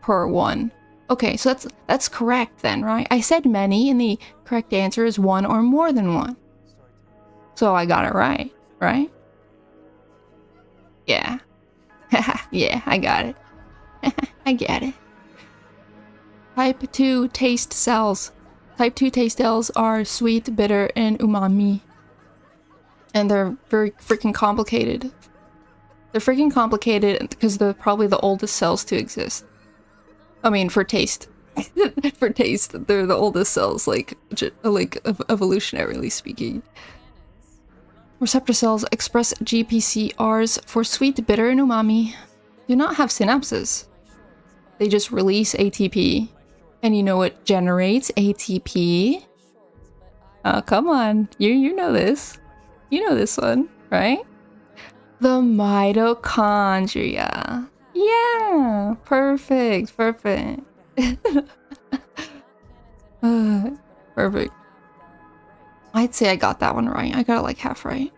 per one. Okay, so that's correct then, right? I said many, and the correct answer is one or more than one. So I got it right, right? Yeah. Yeah, I got it. I get it. Type 2 taste cells. Type 2 taste cells are sweet, bitter, and umami. And they're very freaking complicated. They're freaking complicated because they're probably the oldest cells to exist. I mean, for taste. For taste, they're the oldest cells, like evolutionarily speaking. Receptor cells express GPCRs for sweet, bitter, and umami. Do not have synapses. They just release ATP. And you know what generates ATP? Oh, come on. You know this. You know this one, right? The mitochondria. Yeah, perfect, perfect. Perfect. I'd say I got that one right. I got it like half right.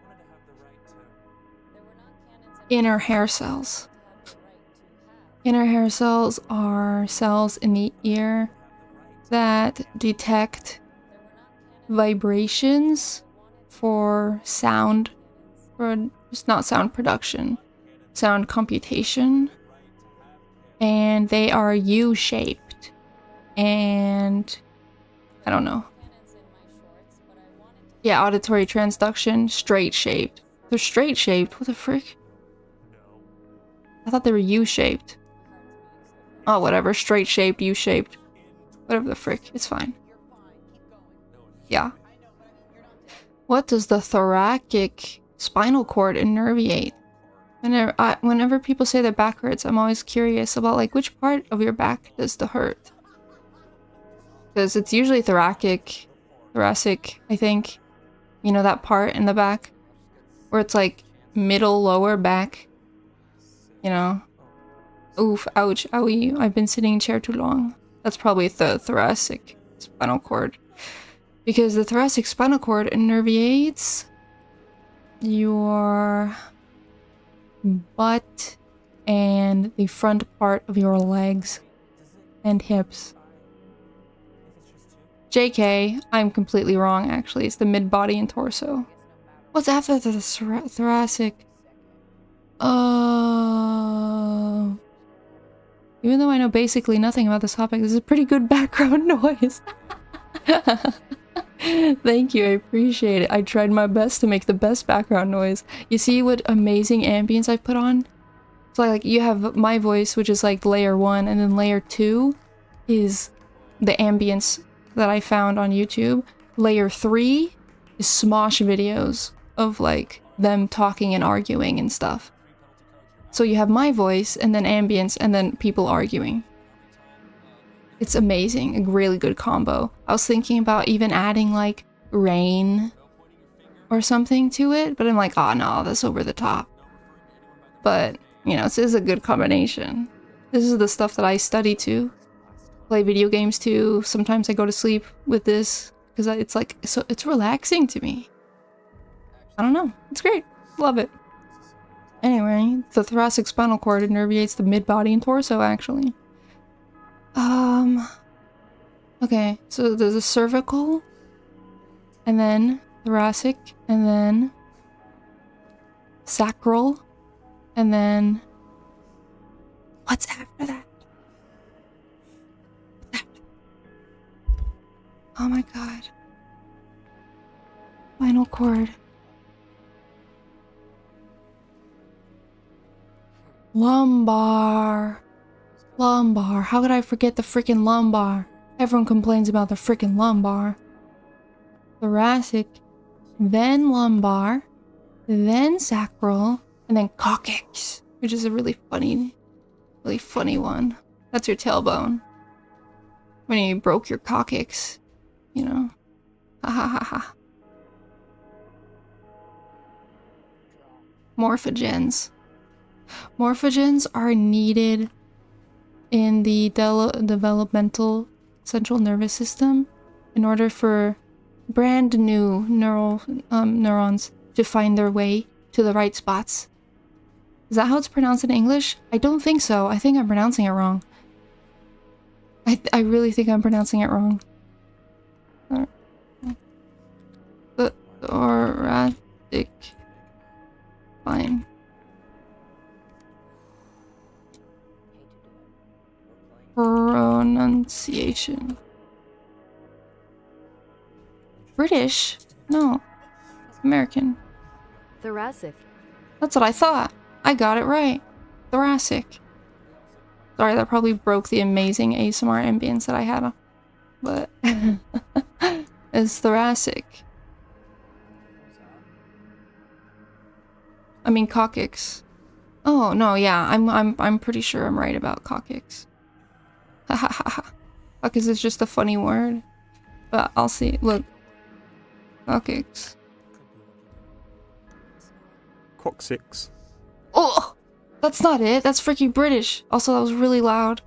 Inner hair cells. Inner hair cells are cells in the ear that detect vibrations for sound, or just not sound production, sound computation. And they are U-shaped. And I don't know. Yeah, auditory transduction, straight-shaped. They're straight-shaped? What the frick? I thought they were U-shaped. Oh, whatever. Straight-shaped, U-shaped. Whatever the frick. It's fine. Yeah. What does the thoracic spinal cord innerviate? Whenever people say their back hurts, I'm always curious about, like, which part of your back does the hurt? Because it's usually thoracic, I think. You know, that part in the back? Where it's, like, middle, lower back. You know? Oof, ouch, owie, I've been sitting in a chair too long. That's probably the thoracic spinal cord. Because the thoracic spinal cord innervates your butt and the front part of your legs and hips. JK, I'm completely wrong actually. It's the mid-body and torso. What's after the thoracic? Even though I know basically nothing about this topic, this is a pretty good background noise. Thank you, I appreciate it. I tried my best to make the best background noise. You see what amazing ambience I've put on? So like you have my voice, which is like layer 1, and then layer 2 is the ambience that I found on YouTube. Layer 3 is Smosh videos of like them talking and arguing and stuff. So you have my voice, and then ambience, and then people arguing. It's amazing, a really good combo. I was thinking about even adding like rain or something to it, but I'm like, oh no, that's over the top. But, you know, this is a good combination. This is the stuff that I study to. Play video games too. Sometimes I go to sleep with this because it's like, so it's relaxing to me. I don't know. It's great. Love it. Anyway, the thoracic spinal cord innervates the mid-body and torso, actually. Okay, so there's a cervical, and then thoracic, and then sacral, and then what's after that? Oh my god. Spinal cord. Lumbar. Lumbar. How could I forget the freaking lumbar? Everyone complains about the freaking lumbar. Thoracic, then lumbar, then sacral, and then coccyx, which is a really funny one. That's your tailbone. When you broke your coccyx, you know. Ha ha ha ha. Morphogens. Morphogens are needed in the developmental central nervous system in order for brand new neurons to find their way to the right spots. Is that how it's pronounced in English? I don't think so. I think I'm pronouncing it wrong. I really think I'm pronouncing it wrong. The thoracic spine. Pronunciation. British? No. American. Thoracic. That's what I thought. I got it right. Thoracic. Sorry, that probably broke the amazing ASMR ambience that I had. But it's thoracic. I mean coccyx. Oh no, yeah, I'm pretty sure I'm right about coccyx. Ha ha ha ha. Coccyx is just a funny word. But I'll see. Look. Coccyx. Coccyx. Oh! That's not it. That's freaking British. Also, that was really loud.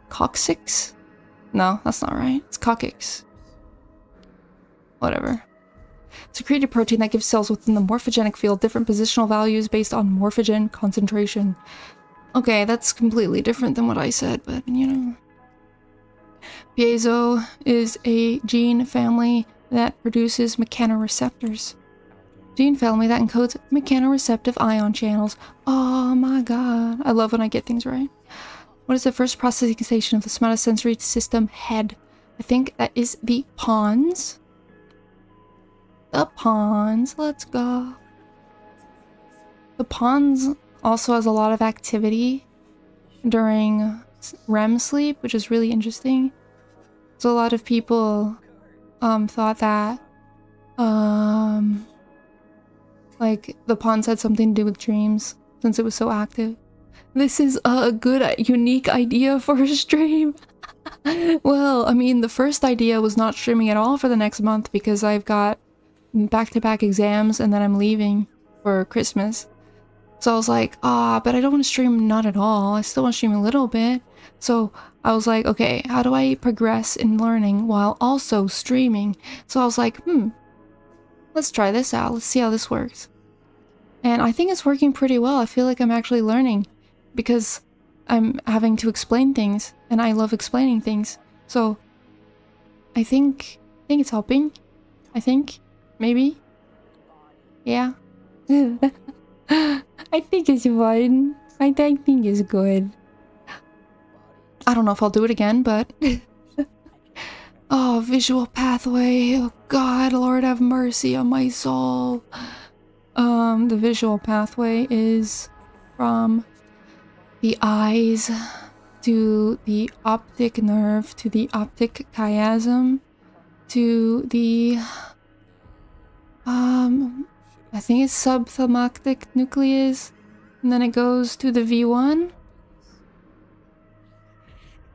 Coccyx? No, that's not right. It's coccyx. Whatever. It's a secreted protein that gives cells within the morphogenic field different positional values based on morphogen concentration. Okay, that's completely different than what I said, but you know. Piezo is a gene family that produces mechanoreceptors. Gene family that encodes mechanoreceptive ion channels. Oh my god. I love when I get things right. What is the first processing station of the somatosensory system? Head. I think that is the pons. The pons. Let's go. The pons also has a lot of activity during REM sleep, which is really interesting. So a lot of people thought that like the pons had something to do with dreams since it was so active. This is a good, unique idea for a stream. Well, I mean, the first idea was not streaming at all for the next month because I've got back-to-back exams and then I'm leaving for Christmas. So I was like, but I don't want to stream not at all. I still want to stream a little bit. So I was like, okay, how do I progress in learning while also streaming? So I was like, let's try this out. Let's see how this works. And I think it's working pretty well. I feel like I'm actually learning because I'm having to explain things and I love explaining things. So I think it's helping. I think. Maybe. Yeah. I think it's fine. I think it's good. I don't know if I'll do it again, but... Oh, visual pathway. Oh god, Lord have mercy on my soul. The visual pathway is from the eyes to the optic nerve to the optic chiasm to the... I think it's subthalamic nucleus, and then it goes to the V1.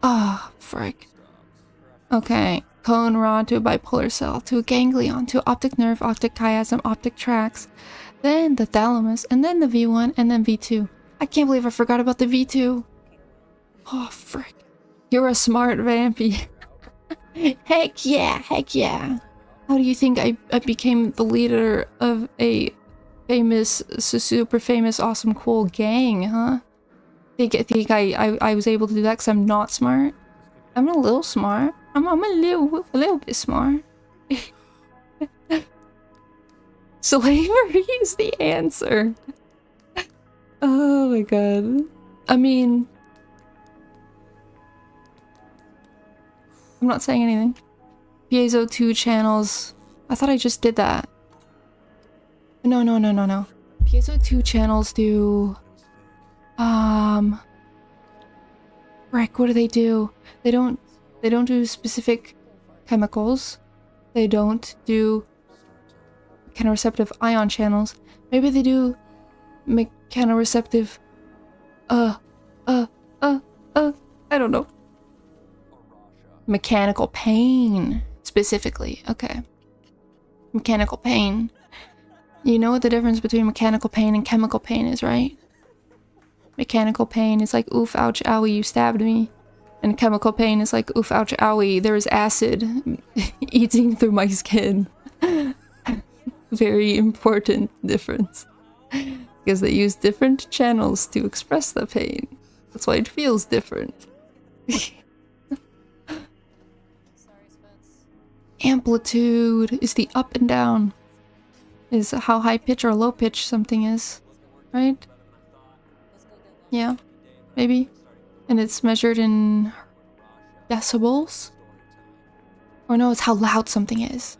Ah, frick. Okay. Cone rod to bipolar cell to ganglion to optic nerve, optic chiasm, optic tracts, then the thalamus, and then the V1, and then V2. I can't believe I forgot about the V2. Oh, frick. You're a smart vampy. Heck yeah, heck yeah. How do you think I became the leader of a famous, super famous, awesome, cool gang, huh? Think I was able to do that because I'm not smart? I'm a little smart. I'm a little bit smart. Slavery is the answer. Oh my god. I mean, I'm not saying anything. Piezo 2 channels. I thought I just did that. No. Piezo 2 channels do... Frick, what do? They don't do specific chemicals. They don't do mechanoreceptive ion channels. Maybe they do mechanoreceptive... I don't know. Mechanical pain, specifically. Okay. Mechanical pain. You know what the difference between mechanical pain and chemical pain is, right? Mechanical pain is like, oof, ouch, owie, you stabbed me. And chemical pain is like, oof, ouch, owie, there is acid eating through my skin. Very important difference. Because they use different channels to express the pain. That's why it feels different. Amplitude is the up and down. Is how high pitch or low pitch something is. Right? Yeah. Maybe. And it's measured in decibels? Or no, it's how loud something is.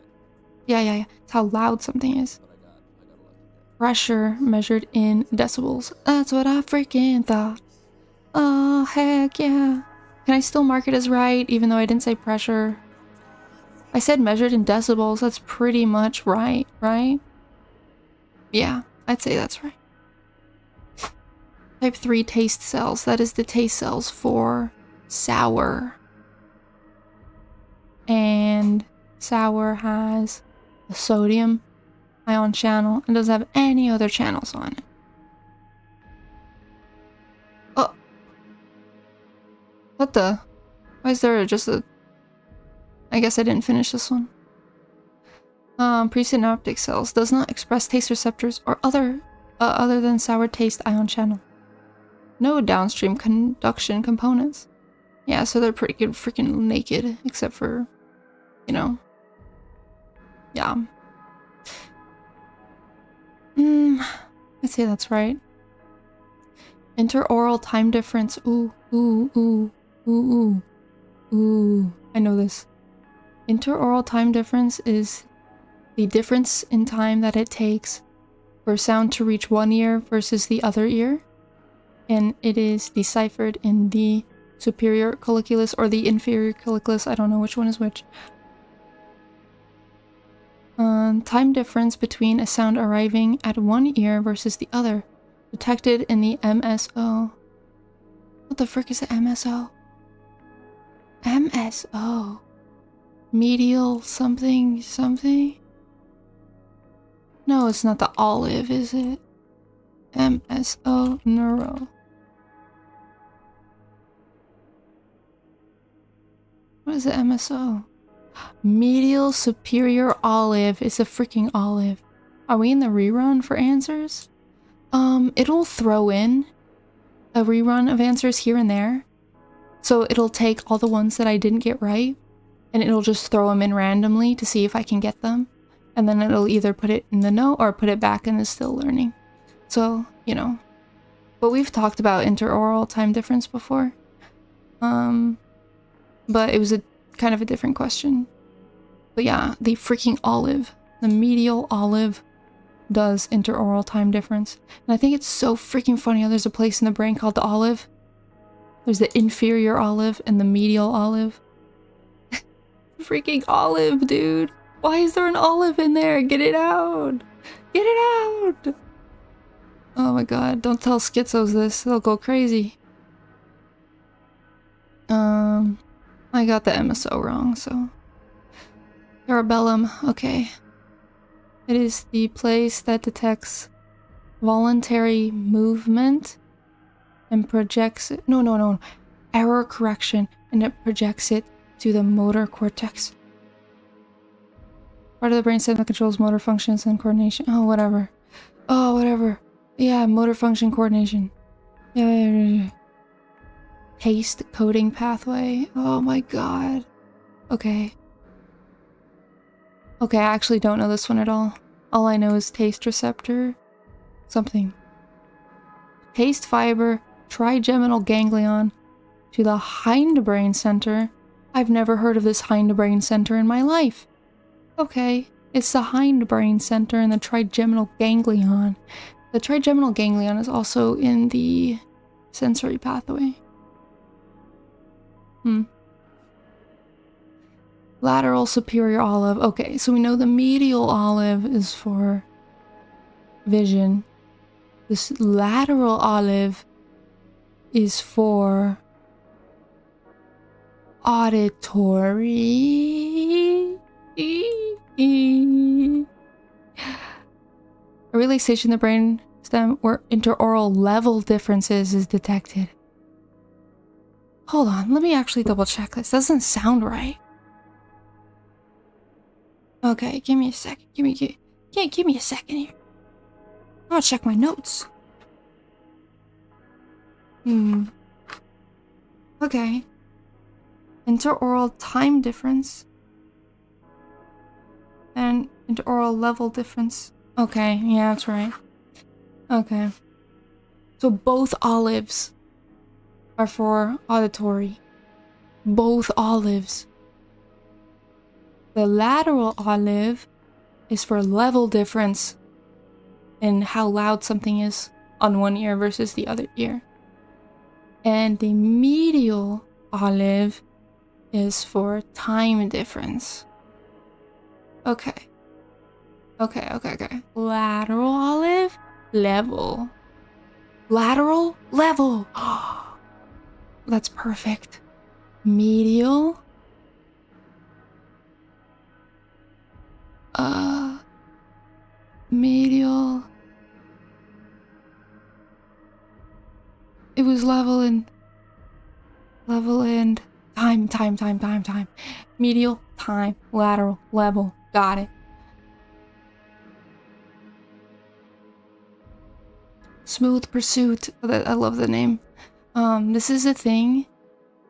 Yeah. It's how loud something is. Pressure measured in decibels. That's what I freaking thought. Oh, heck yeah. Can I still mark it as right, even though I didn't say pressure? I said measured in decibels. That's pretty much right, right? Yeah, I'd say that's right. Type 3 taste cells. That is the taste cells for sour. And sour has a sodium ion channel and doesn't have any other channels on it. Oh. What the? Why is there just a... I guess I didn't finish this one. Presynaptic cells does not express taste receptors or other than sour taste ion channel. No downstream conduction components. Yeah, so they're pretty good freaking naked, except for, you know. Yeah. I'd say that's right. Interoral time difference. Ooh. I know this. Interoral time difference is the difference in time that it takes for sound to reach one ear versus the other ear. And it is deciphered in the superior colliculus or the inferior colliculus. I don't know which one is which. Time difference between a sound arriving at one ear versus the other. Detected in the MSO. What the frick is the MSO? MSO. Medial something? No, it's not the olive, is it? MSO neuro. What is the MSO? Medial superior olive. It's a freaking olive. Are we in the rerun for answers? It'll throw in a rerun of answers here and there. So it'll take all the ones that I didn't get right, and it'll just throw them in randomly to see if I can get them. And then it'll either put it in the note or put it back in the still learning. So, you know. But we've talked about interoral time difference before. But it was a kind of a different question. But yeah, the freaking olive, the medial olive, does interoral time difference. And I think it's so freaking funny how there's a place in the brain called the olive. There's the inferior olive and the medial olive. Freaking olive, dude. Why is there an olive in there? Get it out. Get it out. Oh my god, don't tell schizos this. They'll go crazy. I got the MSO wrong, so... Cerebellum, okay. It is the place that detects voluntary movement and projects it... No. Error correction, and it projects it to the motor cortex. Part of the brainstem that controls motor functions and coordination. Oh, whatever. Oh, whatever. Yeah, motor function coordination. Yeah. Taste coding pathway. Oh my god. Okay. Okay, I actually don't know this one at all. All I know is taste receptor. Something. Taste fiber, trigeminal ganglion to the hindbrain center. I've never heard of this hindbrain center in my life. Okay, it's the hindbrain center and the trigeminal ganglion. The trigeminal ganglion is also in the sensory pathway. Lateral superior olive. Okay, so we know the medial olive is for vision. This lateral olive is for auditory. A relaxation in the brain stem where interaural level differences is detected. Hold on, let me actually double check this. Doesn't sound right. Okay, give me a second. Give me a second here. I'm gonna check my notes. Okay. Interaural time difference. And interaural level difference. Okay, yeah, that's right. Okay. So both olives are for auditory. Both olives. The lateral olive is for level difference in how loud something is on one ear versus the other ear. And the medial olive is for time difference. Okay. Lateral olive, level. Lateral, level. That's perfect. Medial. Medial. It was level and time. Medial, time, lateral, level. Got it. Smooth pursuit. I love the name. This is a thing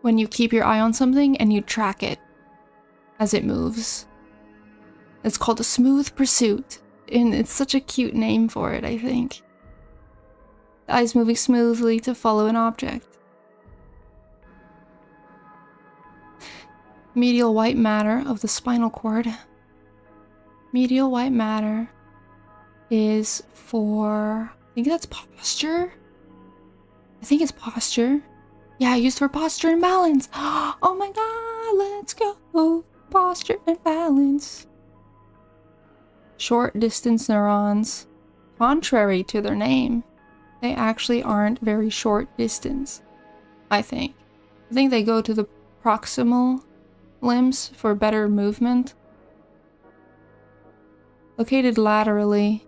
when you keep your eye on something and you track it as it moves. It's called a smooth pursuit, and it's such a cute name for it, I think. The eyes moving smoothly to follow an object. Medial white matter of the spinal cord. Medial white matter is for... I think that's posture? I think it's posture. Yeah, used for posture and balance. Oh my god, let's go. Posture and balance. Short distance neurons. Contrary to their name, they actually aren't very short distance, I think. I think they go to the proximal limbs for better movement. Located laterally.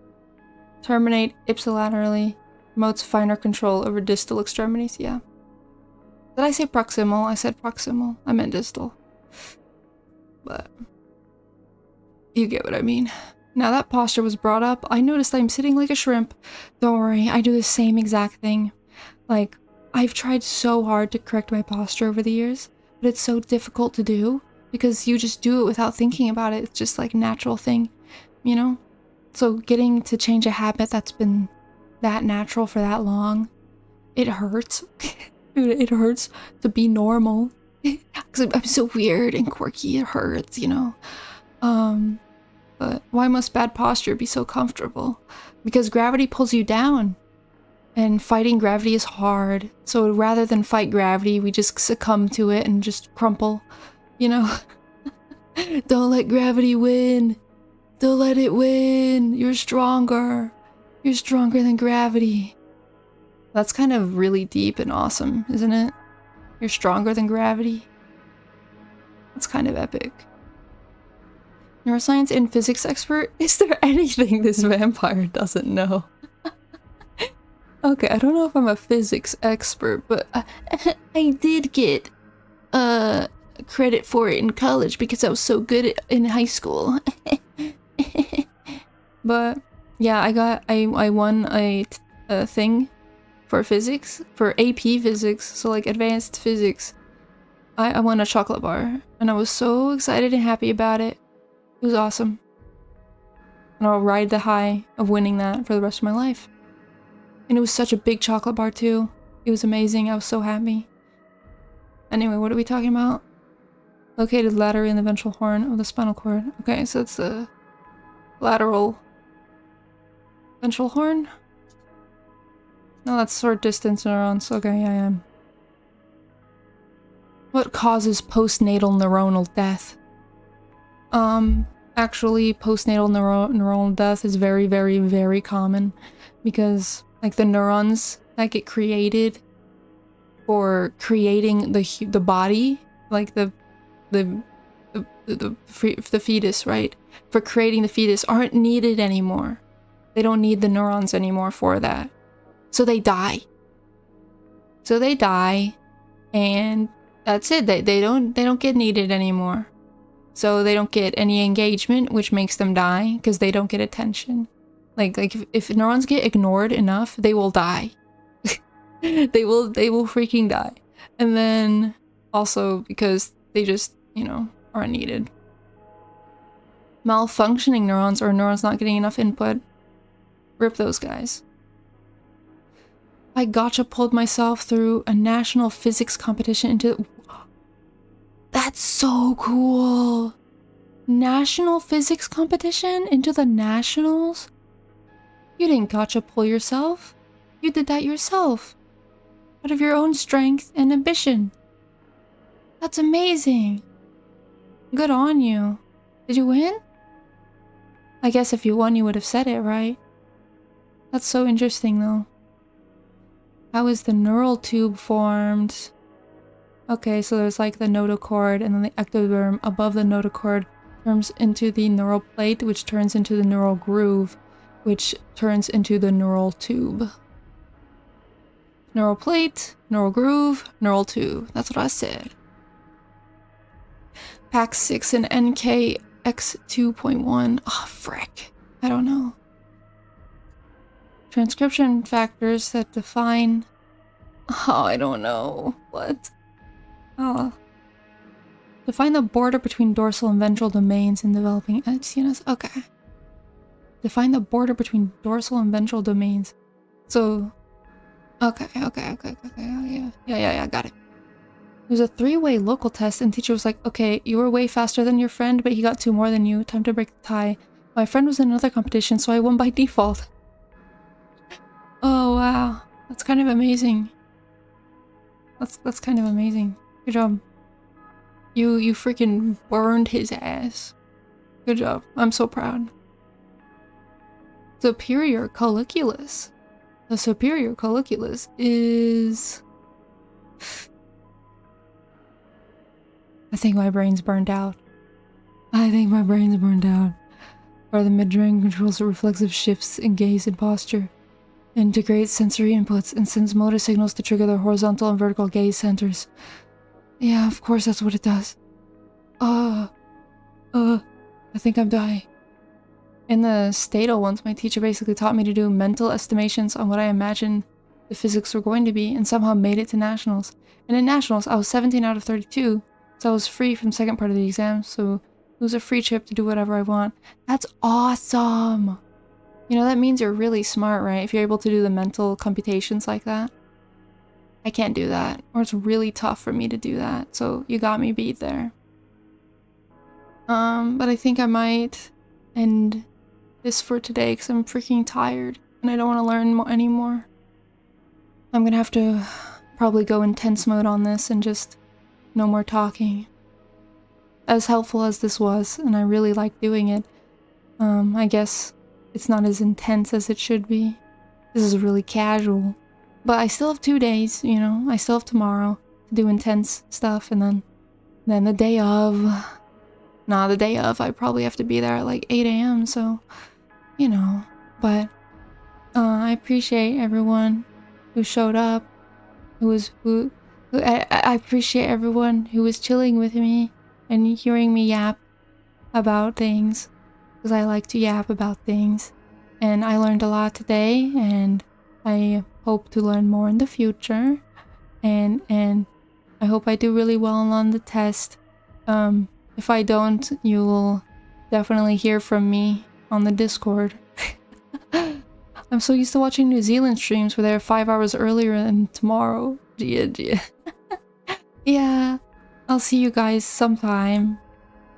Terminate ipsilaterally. Promotes finer control over distal extremities. Yeah. Did I say proximal? I said proximal. I meant distal. But you get what I mean. Now that posture was brought up, I noticed I'm sitting like a shrimp. Don't worry, I do the same exact thing. Like, I've tried so hard to correct my posture over the years, but it's so difficult to do because you just do it without thinking about it. It's just like a natural thing, you know? So getting to change a habit that's been that natural for that long, it hurts. Dude, it hurts to be normal. Because I'm so weird and quirky, it hurts, you know? But why must bad posture be so comfortable? Because gravity pulls you down. And fighting gravity is hard. So rather than fight gravity, we just succumb to it and just crumple. You know? Don't let gravity win. Don't let it win. You're stronger. You're stronger than gravity. That's kind of really deep and awesome, isn't it? You're stronger than gravity. That's kind of epic. Neuroscience and physics expert? Is there anything this vampire doesn't know? Okay, I don't know if I'm a physics expert, but I did get credit for it in college because I was so good in high school. But yeah, I won a thing for physics, for AP physics, so like advanced physics. I won a chocolate bar, and I was so excited and happy about it. It was awesome. And I'll ride the high of winning that for the rest of my life. And it was such a big chocolate bar too. It was amazing. I was so happy. Anyway, what are we talking about? Located laterally in the ventral horn of the spinal cord. Okay, so it's the lateral ventral horn? No, that's short distance neurons. Okay, yeah, I am. What causes postnatal neuronal death? Actually, postnatal neuronal death is very, very, very common because, like, the neurons that get created for creating the body, like the fetus, right? For creating the fetus aren't needed anymore. They don't need the neurons anymore for that. So they die. So they die, and that's it. They don't get needed anymore. So they don't get any engagement, which makes them die because they don't get attention. Like if neurons get ignored enough, they will die. they will freaking die. And then also because they just, you know, aren't needed. Malfunctioning neurons or neurons not getting enough input. Rip those guys. I gotcha pulled myself through a national physics competition into... That's so cool! National physics competition? Into the nationals? You didn't gotcha pull yourself. You did that yourself. Out of your own strength and ambition. That's amazing. Good on you. Did you win? I guess if you won, you would have said it, right? That's so interesting, though. How is the neural tube formed? Okay, so there's like the notochord, and then the ectoderm above the notochord turns into the neural plate, which turns into the neural groove, which turns into the neural tube. Neural plate, neural groove, neural tube. That's what I said. PAX6 and NKX2.1. Oh, frick. I don't know. Transcription factors that define... Oh, I don't know. What? Oh. Define the border between dorsal and ventral domains in developing CNS. Okay. Define the border between dorsal and ventral domains. So... Okay. Yeah, got it. It was a 3-way local test, and teacher was like, okay, you were way faster than your friend, but he got 2 more than you. Time to break the tie. My friend was in another competition, so I won by default. Oh, wow. That's kind of amazing. That's kind of amazing. Good job. You freaking burned his ass. Good job. I'm so proud. Superior colliculus. The superior colliculus is... I think my brain's burned out. Where the midbrain controls the reflexive shifts in gaze and posture. Integrates sensory inputs and sends motor signals to trigger the horizontal and vertical gaze centers. Yeah, of course that's what it does. I think I'm dying. In the Stato ones, my teacher basically taught me to do mental estimations on what I imagined the physics were going to be and somehow made it to nationals. And in nationals, I was 17 out of 32, so I was free from the second part of the exam, so it was a free trip to do whatever I want. That's awesome! You know, that means you're really smart, right? If you're able to do the mental computations like that. I can't do that. Or it's really tough for me to do that. So you got me beat there. But I think I might end this for today because I'm freaking tired and I don't want to learn anymore. I'm gonna have to probably go intense mode on this and just no more talking. As helpful as this was, and I really like doing it, I guess it's not as intense as it should be. This is really casual. But I still have 2 days, you know? I still have tomorrow to do intense stuff, and then Then the day of... the day of, I probably have to be there at like 8 a.m. So, you know. But I appreciate everyone who showed up. I appreciate everyone who was chilling with me and hearing me yap about things. Because I like to yap about things. And I learned a lot today, and I hope to learn more in the future. And I hope I do really well on the test. If I don't, you will definitely hear from me on the Discord. I'm so used to watching New Zealand streams where they're 5 hours earlier than tomorrow. Yeah, I'll see you guys sometime.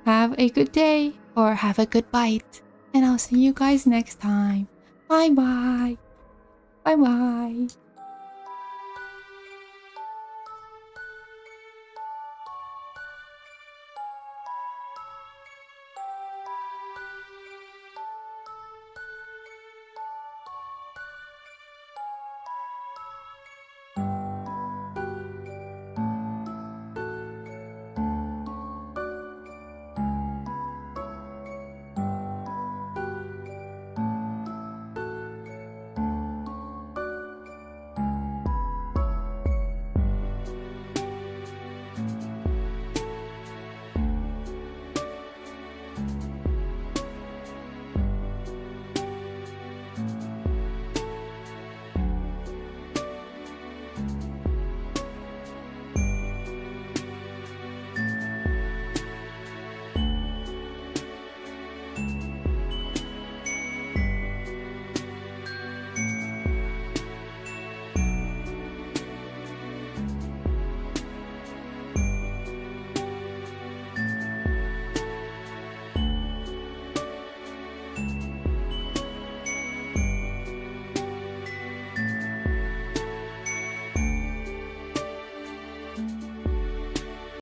Have a good day or have a good bite. And I'll see you guys next time. Bye bye. Bye bye.